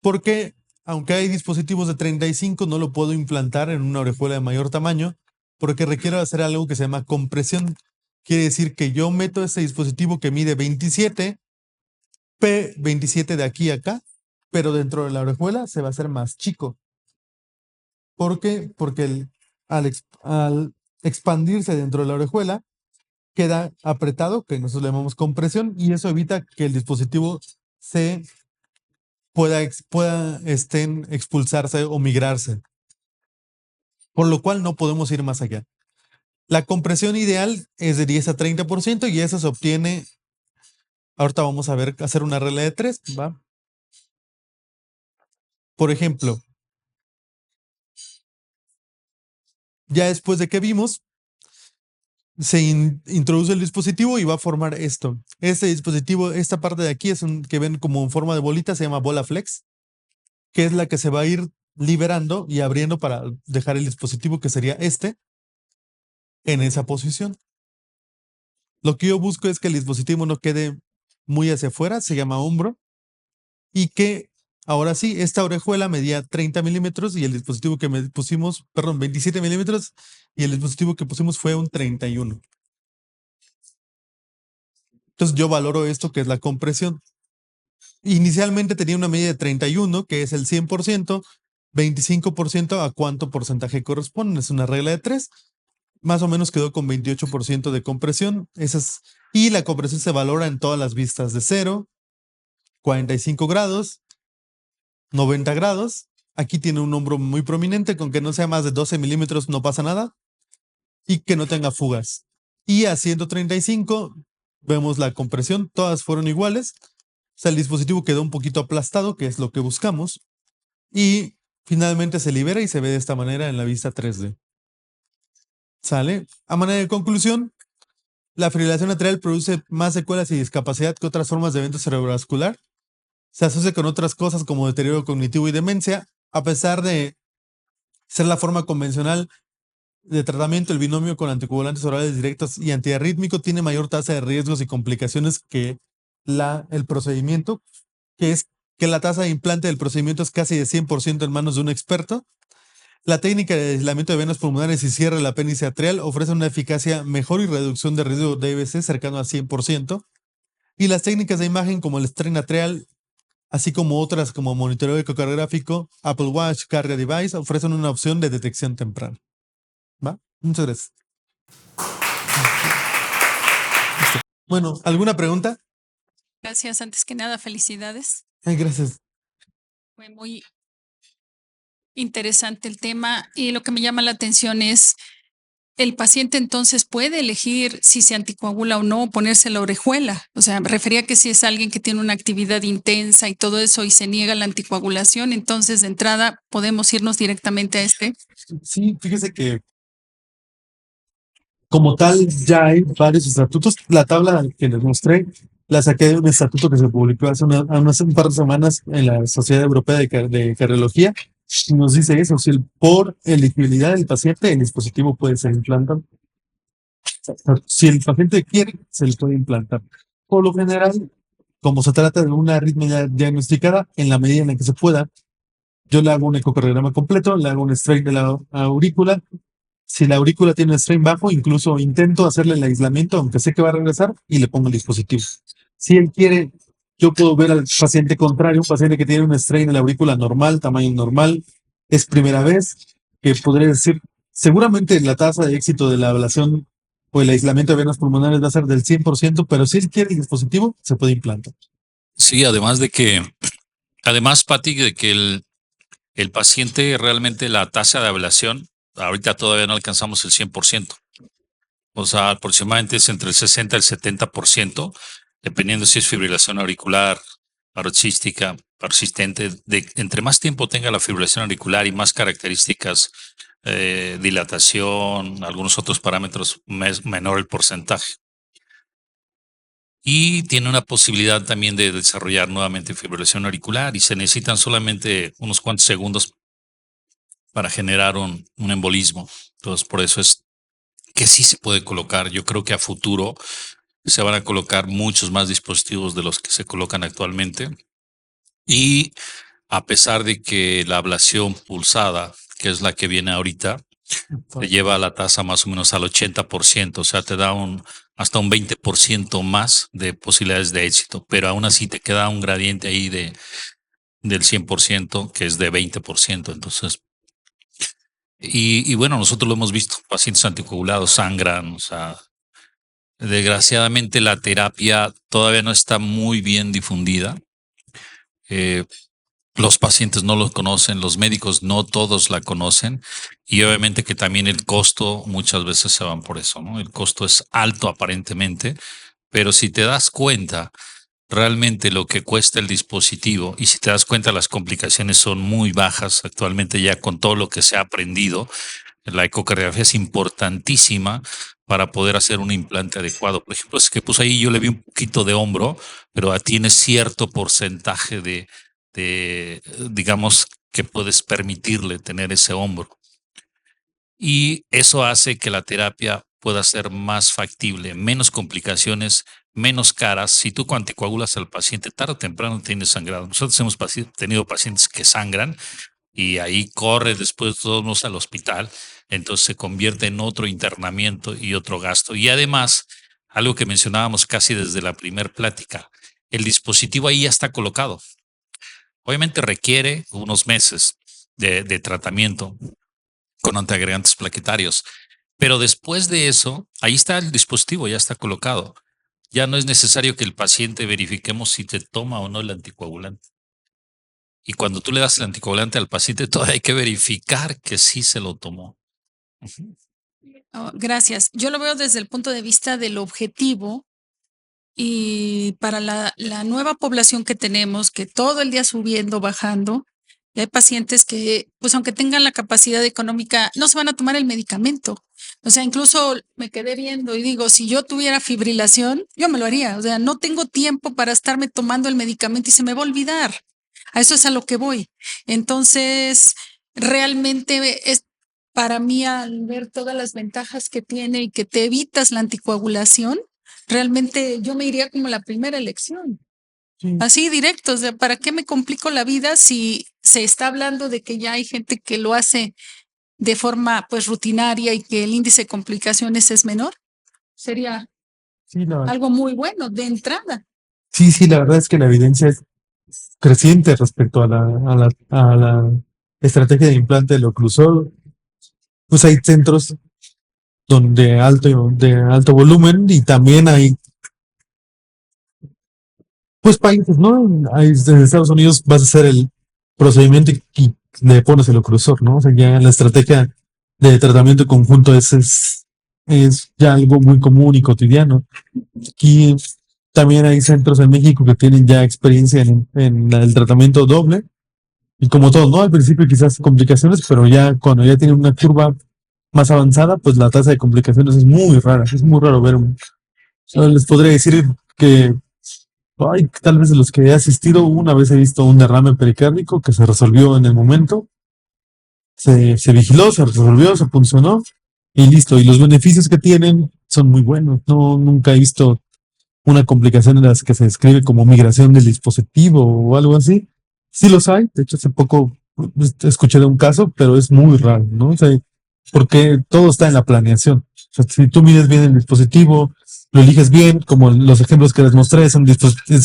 Porque aunque hay dispositivos de 35, no lo puedo implantar en una orejuela de mayor tamaño porque requiero hacer algo que se llama compresión. Quiere decir que yo meto ese dispositivo que mide 27, P27 de aquí a acá, pero dentro de la orejuela se va a hacer más chico. ¿Por qué? Porque al expandirse dentro de la orejuela queda apretado, que nosotros le llamamos compresión, y eso evita que el dispositivo se pueda expulsarse o migrarse, por lo cual no podemos ir más allá. La compresión ideal es de 10 a 30% y eso se obtiene, ahorita vamos a ver, hacer una regla de 3, ¿va? Por ejemplo, ya después de que vimos se introduce el dispositivo y va a formar esto. Este dispositivo, esta parte de aquí que ven como en forma de bolita, se llama bola flex, que es la que se va a ir liberando y abriendo para dejar el dispositivo, que sería este, en esa posición. Lo que yo busco es que el dispositivo no quede muy hacia afuera, se llama hombro, y que ahora sí, esta orejuela medía 30 milímetros y el dispositivo que pusimos, perdón, 27 milímetros, y el dispositivo que pusimos fue un 31. Entonces yo valoro esto, que es la compresión. Inicialmente tenía una medida de 31, que es el 100%, 25% a cuánto porcentaje corresponde. Es una regla de 3. Más o menos quedó con 28% de compresión. Y la compresión se valora en todas las vistas de 0, 45 grados, 90 grados. Aquí tiene un hombro muy prominente, con que no sea más de 12 milímetros no pasa nada, y que no tenga fugas. Y a 135 vemos la compresión, todas fueron iguales. O sea, el dispositivo quedó un poquito aplastado, que es lo que buscamos, y finalmente se libera y se ve de esta manera en la vista 3D. ¿Sale? A manera de conclusión, la fibrilación atrial produce más secuelas y discapacidad que otras formas de evento cerebrovascular. Se asocia con otras cosas como deterioro cognitivo y demencia. A pesar de ser la forma convencional de tratamiento, el binomio con anticoagulantes orales directos y antiarrítmico tiene mayor tasa de riesgos y complicaciones que el procedimiento, que es que la tasa de implante del procedimiento es casi de 100% en manos de un experto. La técnica de aislamiento de venas pulmonares y cierre del apéndice atrial ofrece una eficacia mejor y reducción de riesgo de IBC cercano a 100%. Y las técnicas de imagen como el strain atrial, así como otras como monitoreo ecocardiográfico, Apple Watch, Cardia Device, ofrecen una opción de detección temprana. ¿Va? Muchas gracias. Bueno, ¿alguna pregunta? Gracias. Antes que nada, felicidades. Ay, gracias. Fue muy interesante el tema y lo que me llama la atención es el paciente entonces puede elegir si se anticoagula o no, ponerse la orejuela. O sea, me refería que si es alguien que tiene una actividad intensa y todo eso y se niega la anticoagulación, entonces de entrada podemos irnos directamente a este. Sí, fíjese que como tal ya hay varios estatutos. La tabla que les mostré la saqué de un estatuto que se publicó hace un par de semanas en la Sociedad Europea de Cardiología. Y nos dice eso, si por elegibilidad del paciente el dispositivo puede ser implantado. Si el paciente quiere, se le puede implantar. Por lo general, como se trata de una arritmia diagnosticada, en la medida en la que se pueda, yo le hago un ecocardiograma completo, le hago un strain de la aurícula. Si la aurícula tiene un strain bajo, incluso intento hacerle el aislamiento, aunque sé que va a regresar, y le pongo el dispositivo. Si él quiere, yo puedo ver al paciente contrario, un paciente que tiene un strain en la aurícula normal, tamaño normal, es primera vez, que podría decir, seguramente la tasa de éxito de la ablación o el aislamiento de venas pulmonares va a ser del 100%, pero si él quiere el dispositivo, se puede implantar. Sí, además, Pati, de que el paciente realmente la tasa de ablación, ahorita todavía no alcanzamos el 100%. O sea, aproximadamente es entre el 60 y el 70%, dependiendo si es fibrilación auricular, paroxística, persistente. Entre más tiempo tenga la fibrilación auricular y más características, dilatación, algunos otros parámetros, menor el porcentaje. Y tiene una posibilidad también de desarrollar nuevamente fibrilación auricular y se necesitan solamente unos cuantos segundos para generar un embolismo. Entonces, por eso es que sí se puede colocar. Yo creo que a futuro se van a colocar muchos más dispositivos de los que se colocan actualmente. Y a pesar de que la ablación pulsada, que es la que viene ahorita, te lleva la tasa más o menos al 80%, o sea, te da hasta un 20% más de posibilidades de éxito, pero aún así te queda un gradiente ahí del 100%, que es de 20%. Entonces, y bueno, nosotros lo hemos visto, pacientes anticoagulados sangran, o sea, desgraciadamente la terapia todavía no está muy bien difundida. Los pacientes no los conocen, los médicos no todos la conocen y obviamente que también el costo muchas veces se van por eso, ¿no? El costo es alto aparentemente, pero si te das cuenta realmente lo que cuesta el dispositivo y si te das cuenta las complicaciones son muy bajas actualmente ya con todo lo que se ha aprendido, La ecocardiografía es importantísima para poder hacer un implante adecuado. Por ejemplo, es que pues ahí yo le vi un poquito de hombro, pero tiene cierto porcentaje digamos, que puedes permitirle tener ese hombro. Y eso hace que la terapia pueda ser más factible, menos complicaciones, menos caras. Si tú anticoagulas al paciente, tarde o temprano tiene sangrado. Nosotros hemos tenido pacientes que sangran y ahí corre después todos al hospital. Entonces se convierte en otro internamiento y otro gasto. Y además, algo que mencionábamos casi desde la primer plática, el dispositivo ahí ya está colocado. Obviamente requiere unos meses de tratamiento con antiagregantes plaquetarios, pero después de eso, ahí está el dispositivo, ya está colocado. Ya no es necesario que el paciente verifiquemos si te toma o no el anticoagulante. Y cuando tú le das el anticoagulante al paciente, todavía hay que verificar que sí se lo tomó. Oh, gracias. Yo lo veo desde el punto de vista del objetivo y para la nueva población que tenemos, que todo el día subiendo, bajando, y hay pacientes que, pues aunque tengan la capacidad económica, no se van a tomar el medicamento. O sea, incluso me quedé viendo y digo, si yo tuviera fibrilación, yo me lo haría. O sea, no tengo tiempo para estarme tomando el medicamento y se me va a olvidar. A eso es a lo que voy. Entonces, realmente es para mí, al ver todas las ventajas que tiene y que te evitas la anticoagulación, realmente yo me iría como la primera elección. Sí. Así directo, o sea, ¿para qué me complico la vida si se está hablando de que ya hay gente que lo hace de forma pues rutinaria y que el índice de complicaciones es menor? Sería Sí, algo muy bueno de entrada. sí, la verdad es que la evidencia es creciente respecto a la estrategia de implante del oclusol. Pues hay centros de alto volumen y también hay pues países, ¿no? En Estados Unidos vas a hacer el procedimiento y le pones el oclusor, ¿no? O sea, ya la estrategia de tratamiento conjunto es ya algo muy común y cotidiano. Aquí también hay centros en México que tienen ya experiencia en el tratamiento doble. Y como todo, ¿no? Al principio quizás complicaciones, pero ya cuando ya tienen una curva más avanzada, pues la tasa de complicaciones es muy rara. Es muy raro ver les podría decir que tal vez de los que he asistido, una vez he visto un derrame pericárdico que se resolvió en el momento. Se vigiló, se resolvió, se puncionó y listo. Y los beneficios que tienen son muy buenos. No, nunca he visto una complicación en las que se describe como migración del dispositivo o algo así. Sí los hay. De hecho, hace poco escuché de un caso, pero es muy raro, ¿no? O sea, porque todo está en la planeación. O sea, si tú mides bien el dispositivo, lo eliges bien, como los ejemplos que les mostré, es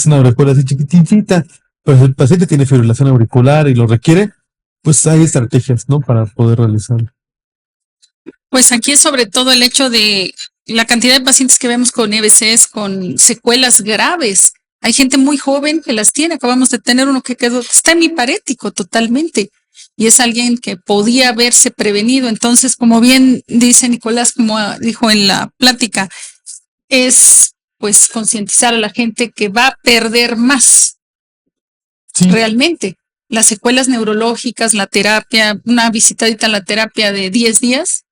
una orejuela así chiquitita, pero si el paciente tiene fibrilación auricular y lo requiere, pues hay estrategias, ¿no? Para poder realizarlo. Pues aquí es sobre todo el hecho de la cantidad de pacientes que vemos con EBCs, con secuelas graves. Hay gente muy joven que las tiene. Acabamos de tener uno que está hemiparético totalmente. Y es alguien que podía haberse prevenido. Entonces, como bien dice Nicolás, como dijo en la plática, es pues concientizar a la gente que va a perder más. Sí. Realmente. Las secuelas neurológicas, la terapia, una visitadita a la terapia de 10 días,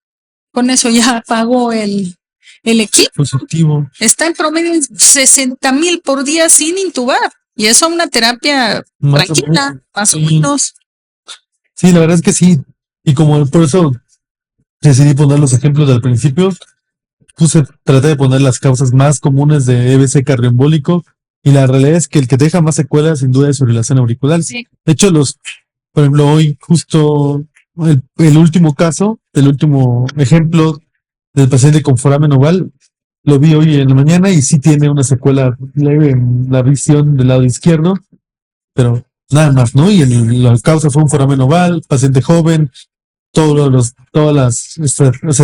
con eso ya pagó el equipo. Positivo. Está en promedio en 60,000 por día sin intubar. Y eso una terapia más tranquila, más o menos. Sí, la verdad es que sí. Y como por eso decidí poner los ejemplos del principio, traté de poner las causas más comunes de EBC cardioembólico. Y la realidad es que el que deja más secuelas sin duda es fibrilación auricular. Sí. De hecho, por ejemplo, hoy justo el último caso, el último ejemplo del paciente con foramen oval, lo vi hoy en la mañana y sí tiene una secuela leve en la visión del lado izquierdo, pero nada más, ¿no? Y la causa fue un foramen oval, paciente joven, todas las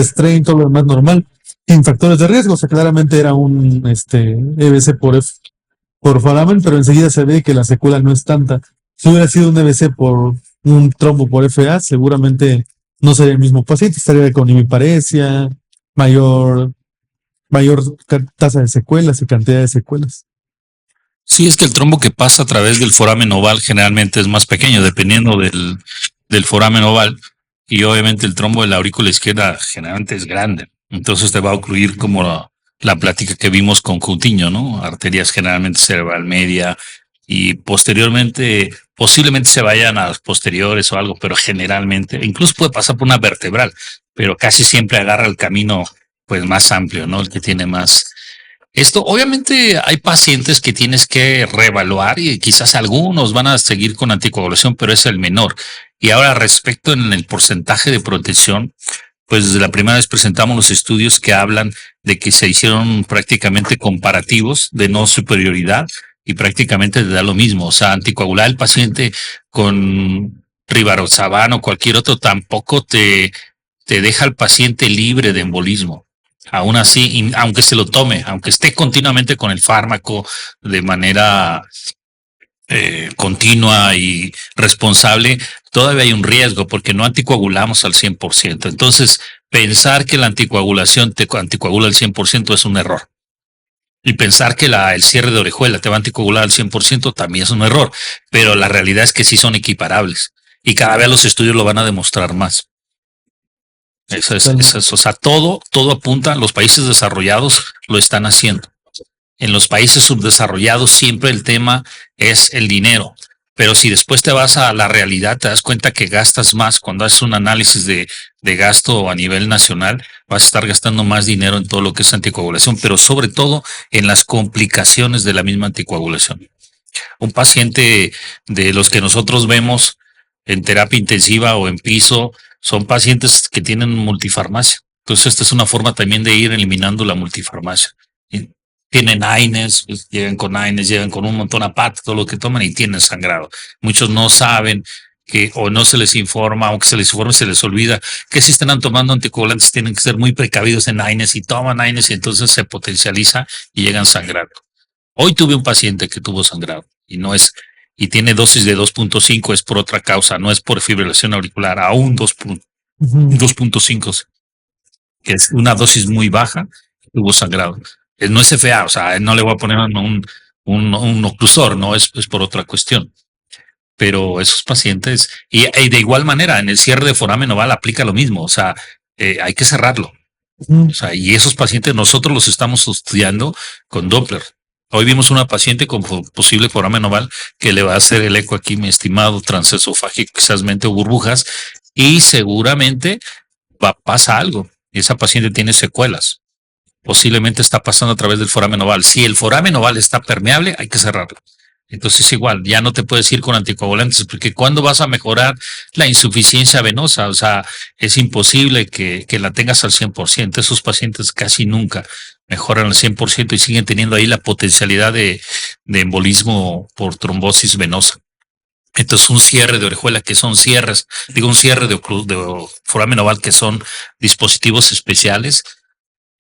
strain, todo lo demás normal, sin factores de riesgo. O sea, claramente era un EBC por foramen, pero enseguida se ve que la secuela no es tanta. Si hubiera sido un EBC por un trombo por FA, seguramente no sería el mismo paciente, estaría con hemiparesia, mayor tasa de secuelas y cantidad de secuelas. Sí, es que el trombo que pasa a través del foramen oval generalmente es más pequeño, dependiendo del foramen oval. y obviamente el trombo de la aurícula izquierda generalmente es grande. Entonces te va a ocluir como la plática que vimos con Coutinho, ¿no? Arterias generalmente cerebral media y posteriormente, posiblemente se vayan a las posteriores o algo, pero generalmente, incluso puede pasar por una vertebral, pero casi siempre agarra el camino pues más amplio, ¿no? El que tiene más. Esto, obviamente, hay pacientes que tienes que reevaluar y quizás algunos van a seguir con anticoagulación, pero es el menor. Y ahora, respecto en el porcentaje de protección, pues desde la primera vez presentamos los estudios que hablan de que se hicieron prácticamente comparativos de no superioridad y prácticamente te da lo mismo. O sea, anticoagular al paciente con rivaroxaban o cualquier otro tampoco te deja al paciente libre de embolismo. Aún así, aunque se lo tome, aunque esté continuamente con el fármaco de manera continua y responsable, todavía hay un riesgo porque no anticoagulamos al 100%. Entonces, pensar que la anticoagulación te anticoagula al 100% es un error. Y pensar que el cierre de orejuela te va a anticoagular al 100% también es un error. Pero la realidad es que sí son equiparables. Y cada vez los estudios lo van a demostrar más. Eso es, o sea, todo apunta, los países desarrollados lo están haciendo. En los países subdesarrollados siempre el tema es el dinero. Pero si después te vas a la realidad, te das cuenta que gastas más. Cuando haces un análisis de gasto a nivel nacional, vas a estar gastando más dinero en todo lo que es anticoagulación, pero sobre todo en las complicaciones de la misma anticoagulación. Un paciente de los que nosotros vemos en terapia intensiva o en piso son pacientes que tienen multifarmacia. Entonces, esta es una forma también de ir eliminando la multifarmacia. Tienen AINES, pues, llegan con AINES, llegan con un montón aparte, todo lo que toman y tienen sangrado. Muchos no saben que o no se les informa, aunque se les informe, se les olvida que si están tomando anticoagulantes tienen que ser muy precavidos en AINES y toman AINES y entonces se potencializa y llegan sangrando. Hoy tuve un paciente que tuvo sangrado y no es, y tiene dosis de 2.5, es por otra causa, no es por fibrilación auricular, aún 2.5, que es una dosis muy baja, tuvo sangrado. No es FA, o sea, no le voy a poner un oclusor, no es por otra cuestión. Pero esos pacientes, y de igual manera, en el cierre de foramen oval aplica lo mismo, o sea, hay que cerrarlo. O sea, y esos pacientes nosotros los estamos estudiando con Doppler. Hoy vimos una paciente con posible foramen oval que le va a hacer el eco aquí, mi estimado, transesofágico, quizás mente o burbujas, y seguramente pasa algo. Y esa paciente tiene secuelas. Posiblemente está pasando a través del foramen oval. Si el foramen oval está permeable, hay que cerrarlo. Entonces igual, ya no te puedes ir con anticoagulantes porque ¿cuándo vas a mejorar la insuficiencia venosa? O sea, es imposible que la tengas al 100%. Esos pacientes casi nunca mejoran al 100% y siguen teniendo ahí la potencialidad de embolismo por trombosis venosa. Entonces un cierre de orejuela que son cierres, un cierre de foramen oval que son dispositivos especiales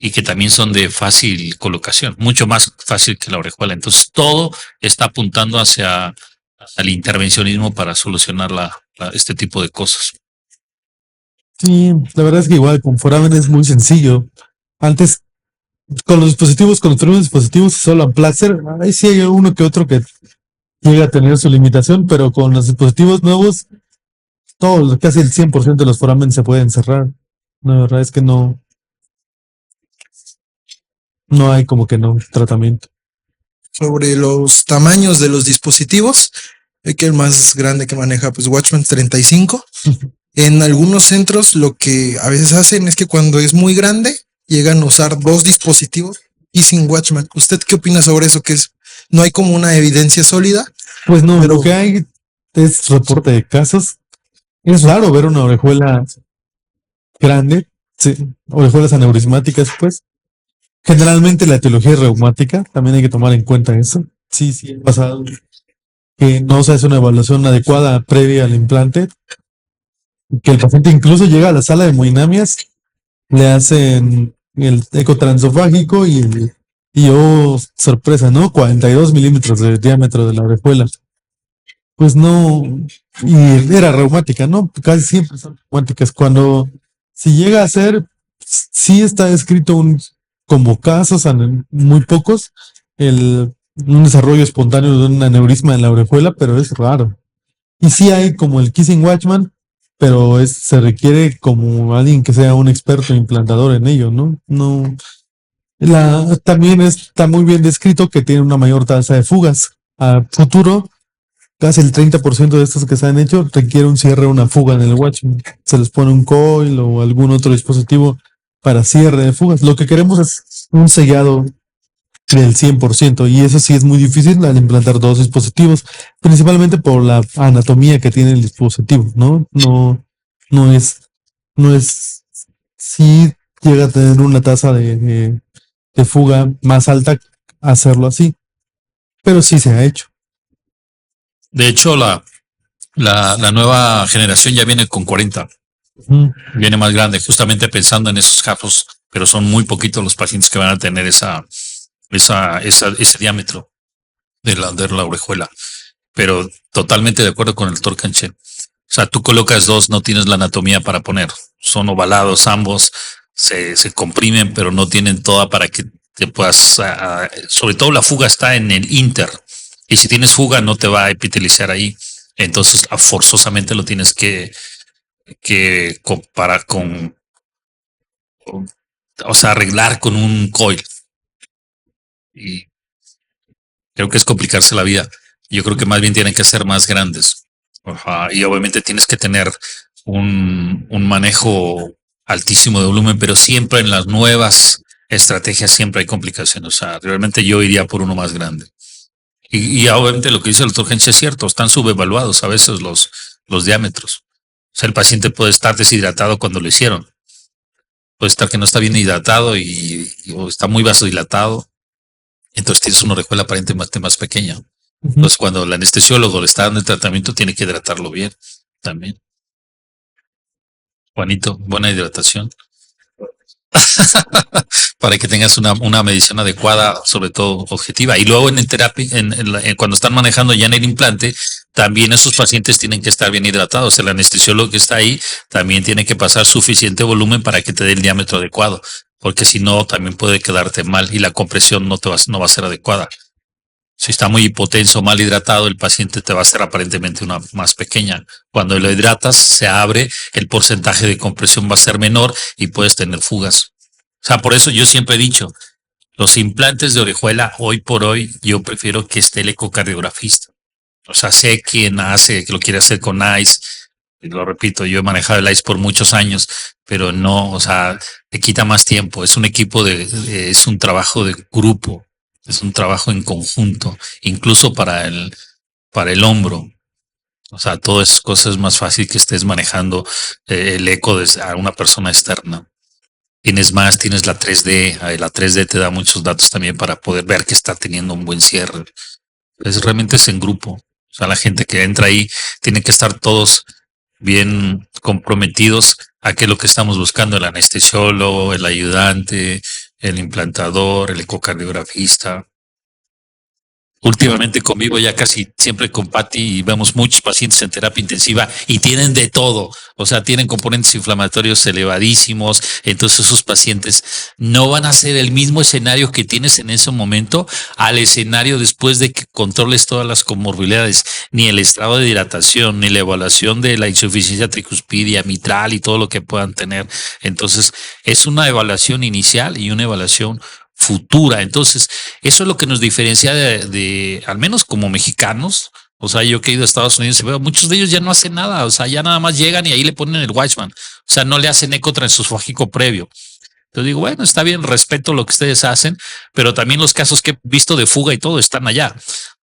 y que también son de fácil colocación, mucho más fácil que la orejuela. Entonces todo está apuntando hacia el intervencionismo para solucionar este tipo de cosas. Sí, la verdad es que igual con foramen es muy sencillo. Antes, con los primeros dispositivos solo Amplacer, ahí sí hay uno que otro que llega a tener su limitación, pero con los dispositivos nuevos, casi el 100% de los foramen se pueden cerrar. La verdad es que no hay como que no tratamiento. Sobre los tamaños de los dispositivos, hay que el más grande que maneja, pues Watchman 35. En algunos centros lo que a veces hacen es que cuando es muy grande, llegan a usar 2 dispositivos y sin Watchman. ¿Usted qué opina sobre eso? Que no hay como una evidencia sólida. Pues no, pero lo que hay es reporte de casos. Es raro ver una orejuela grande, sí, orejuelas aneurismáticas, pues. Generalmente la etiología es reumática, también hay que tomar en cuenta eso. Sí, ha pasado que no se hace una evaluación adecuada previa al implante, que el paciente incluso llega a la sala de hemodinamias, le hacen el eco transofágico y sorpresa, ¿no? 42 milímetros de diámetro de la orejuela. Pues no, y era reumática, ¿no? Casi siempre son reumáticas. Si llega a ser, sí está escrito como casos, muy pocos, un desarrollo espontáneo de un aneurisma en la orejuela, pero es raro. Y sí hay como el Kissing Watchman, pero se requiere como alguien que sea un experto implantador en ello, ¿no? No. También está muy bien descrito que tiene una mayor tasa de fugas. A futuro, casi el 30% de estos que se han hecho requiere un cierre o una fuga en el Watchman. Se les pone un coil o algún otro dispositivo para cierre de fugas. Lo que queremos es un sellado del 100%, y eso sí es muy difícil al implantar dos dispositivos, principalmente por la anatomía que tiene el dispositivo, ¿no? No es, sí llega a tener una tasa de fuga más alta hacerlo así, pero sí se ha hecho. De hecho, la nueva generación ya viene con 40. Viene más grande, justamente pensando en esos casos, pero son muy poquitos los pacientes que van a tener ese diámetro de la orejuela. Pero totalmente de acuerdo con el doctor Canché. O sea, tú colocas dos, no tienes la anatomía para poner. Son ovalados ambos, se comprimen, pero no tienen toda para que te puedas. Sobre todo la fuga está en el inter. Y si tienes fuga, no te va a epitelizar ahí. Entonces, forzosamente lo tienes que comparar o sea, arreglar con un coil. Y creo que es complicarse la vida. Yo creo que más bien tienen que ser más grandes. Ajá. Y obviamente tienes que tener un manejo altísimo de volumen, pero siempre en las nuevas estrategias siempre hay complicaciones. O sea, realmente yo iría por uno más grande. Y obviamente lo que dice el doctor Genche es cierto, están subevaluados a veces los diámetros. O sea, el paciente puede estar deshidratado cuando lo hicieron. Puede estar que no está bien hidratado o está muy vasodilatado. Entonces tienes una orejuela aparentemente más pequeña. Entonces, cuando el anestesiólogo le está dando el tratamiento, tiene que hidratarlo bien también. Juanito, buena hidratación. Para que tengas una medición adecuada, sobre todo objetiva. Y luego en terapia, cuando están manejando ya en el implante, también esos pacientes tienen que estar bien hidratados. El anestesiólogo que está ahí también tiene que pasar suficiente volumen para que te dé el diámetro adecuado, porque si no, también puede quedarte mal y la compresión no va a ser adecuada. Si está muy hipotenso, mal hidratado, el paciente te va a hacer aparentemente una más pequeña. Cuando lo hidratas, se abre, el porcentaje de compresión va a ser menor y puedes tener fugas. O sea, por eso yo siempre he dicho, los implantes de orejuela, hoy por hoy, yo prefiero que esté el ecocardiografista. O sea, sé quién hace, que lo quiere hacer con ICE. Y lo repito, yo he manejado el ICE por muchos años, pero no, o sea, te quita más tiempo. Es un equipo es un trabajo de grupo. Es un trabajo en conjunto, incluso para el hombro. O sea, todas esas cosas es más fácil que estés manejando el eco a una persona externa. Tienes la 3D. La 3D te da muchos datos también para poder ver que está teniendo un buen cierre. Realmente es en grupo. O sea, la gente que entra ahí tiene que estar todos bien comprometidos a qué es lo que estamos buscando, el anestesiólogo, el ayudante, el implantador, el ecocardiografista. Últimamente convivo ya casi siempre con Patti y vemos muchos pacientes en terapia intensiva y tienen de todo. O sea, tienen componentes inflamatorios elevadísimos. Entonces esos pacientes no van a ser el mismo escenario que tienes en ese momento al escenario después de que controles todas las comorbilidades, ni el estado de hidratación, ni la evaluación de la insuficiencia tricuspidia, mitral y todo lo que puedan tener. Entonces es una evaluación inicial y una evaluación futura. Entonces, eso es lo que nos diferencia de al menos como mexicanos. O sea, yo que he ido a Estados Unidos y veo, muchos de ellos ya no hacen nada. O sea, ya nada más llegan y ahí le ponen el Watchman. O sea, no le hacen eco transesofágico previo. Entonces digo, bueno, está bien, respeto lo que ustedes hacen, pero también los casos que he visto de fuga y todo están allá.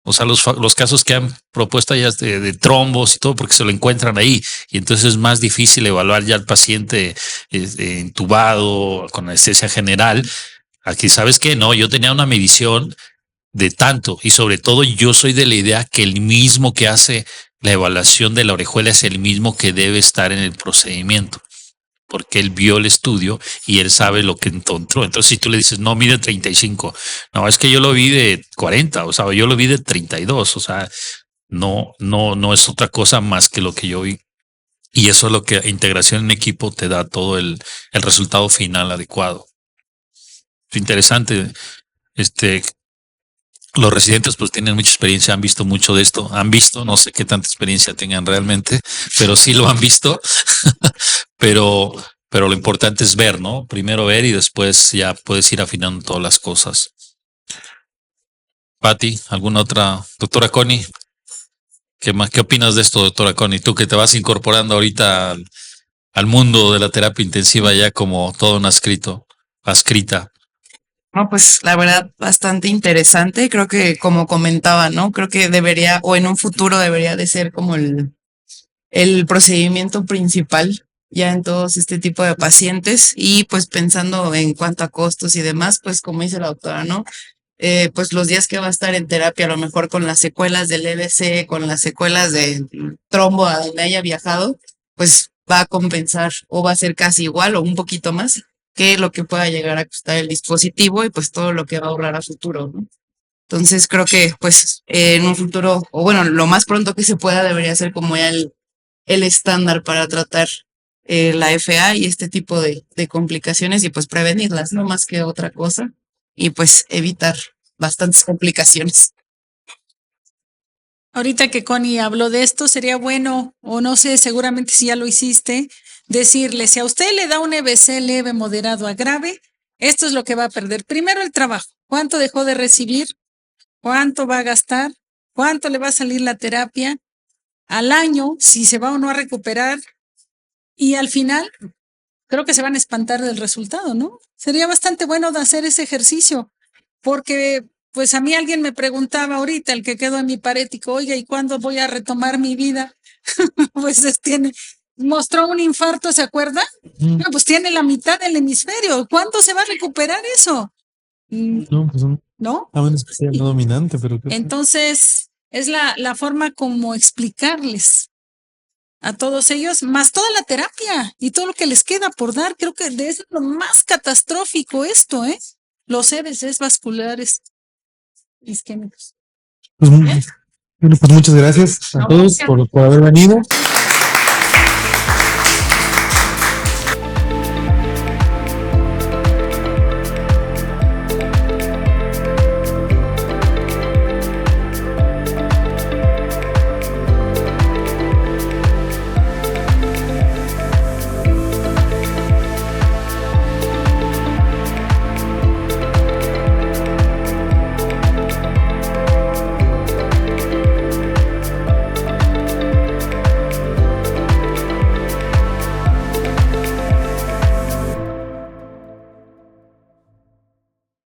O sea, los casos que han propuesto ya de trombos y todo, porque se lo encuentran ahí. Y entonces es más difícil evaluar ya al paciente intubado, con anestesia general. Aquí, ¿sabes qué? No, yo tenía una medición de tanto y sobre todo yo soy de la idea que el mismo que hace la evaluación de la orejuela es el mismo que debe estar en el procedimiento, porque él vio el estudio y él sabe lo que encontró. Entonces, si tú le dices, no, mide 35, no, es que yo lo vi de 40, o sea, yo lo vi de 32, o sea, no es otra cosa más que lo que yo vi. Y eso es lo que integración en equipo te da todo el resultado final adecuado. Interesante. los residentes pues tienen mucha experiencia, han visto mucho de esto, no sé qué tanta experiencia tengan realmente, pero sí lo han visto, pero lo importante es ver, ¿no? Primero ver y después ya puedes ir afinando todas las cosas. Pati, ¿alguna otra? Doctora Connie, ¿qué opinas de esto, doctora Connie? Tú que te vas incorporando ahorita al mundo de la terapia intensiva ya como todo un escrita. No, pues la verdad, bastante interesante. Creo que, como comentaba, ¿no? Creo que debería, o en un futuro debería de ser como el procedimiento principal ya en todos este tipo de pacientes. Y pues pensando en cuanto a costos y demás, pues como dice la doctora, ¿no? Pues los días que va a estar en terapia, a lo mejor con las secuelas del EBC, con las secuelas de trombo a donde haya viajado, pues va a compensar o va a ser casi igual o un poquito más que lo que pueda llegar a costar el dispositivo y pues todo lo que va a ahorrar a futuro, ¿no? Entonces creo que pues en un futuro, o bueno, lo más pronto que se pueda debería ser como ya el estándar para tratar la FA y este tipo de complicaciones y pues prevenirlas, no más que otra cosa, y pues evitar bastantes complicaciones. Ahorita que Connie habló de esto, sería bueno, o no sé, seguramente si ya lo hiciste, decirle, si a usted le da un EBC leve, moderado a grave, esto es lo que va a perder. Primero el trabajo. ¿Cuánto dejó de recibir? ¿Cuánto va a gastar? ¿Cuánto le va a salir la terapia? Al año, si se va o no a recuperar. Y al final, creo que se van a espantar del resultado, ¿no? Sería bastante bueno de hacer ese ejercicio, porque pues a mí alguien me preguntaba ahorita, el que quedó en mi parético, oiga, ¿y cuándo voy a retomar mi vida? Pues mostró un infarto, ¿se acuerda? No, pues tiene la mitad del hemisferio. ¿Cuándo se va a recuperar eso? No, pues ¿No? a menos que sea no dominante, pero Entonces, es la forma como explicarles a todos ellos, más toda la terapia y todo lo que les queda por dar. Creo que es lo más catastrófico esto, ¿eh? Los EBCs vasculares isquémicos. pues, bueno, pues muchas gracias a todos por haber venido.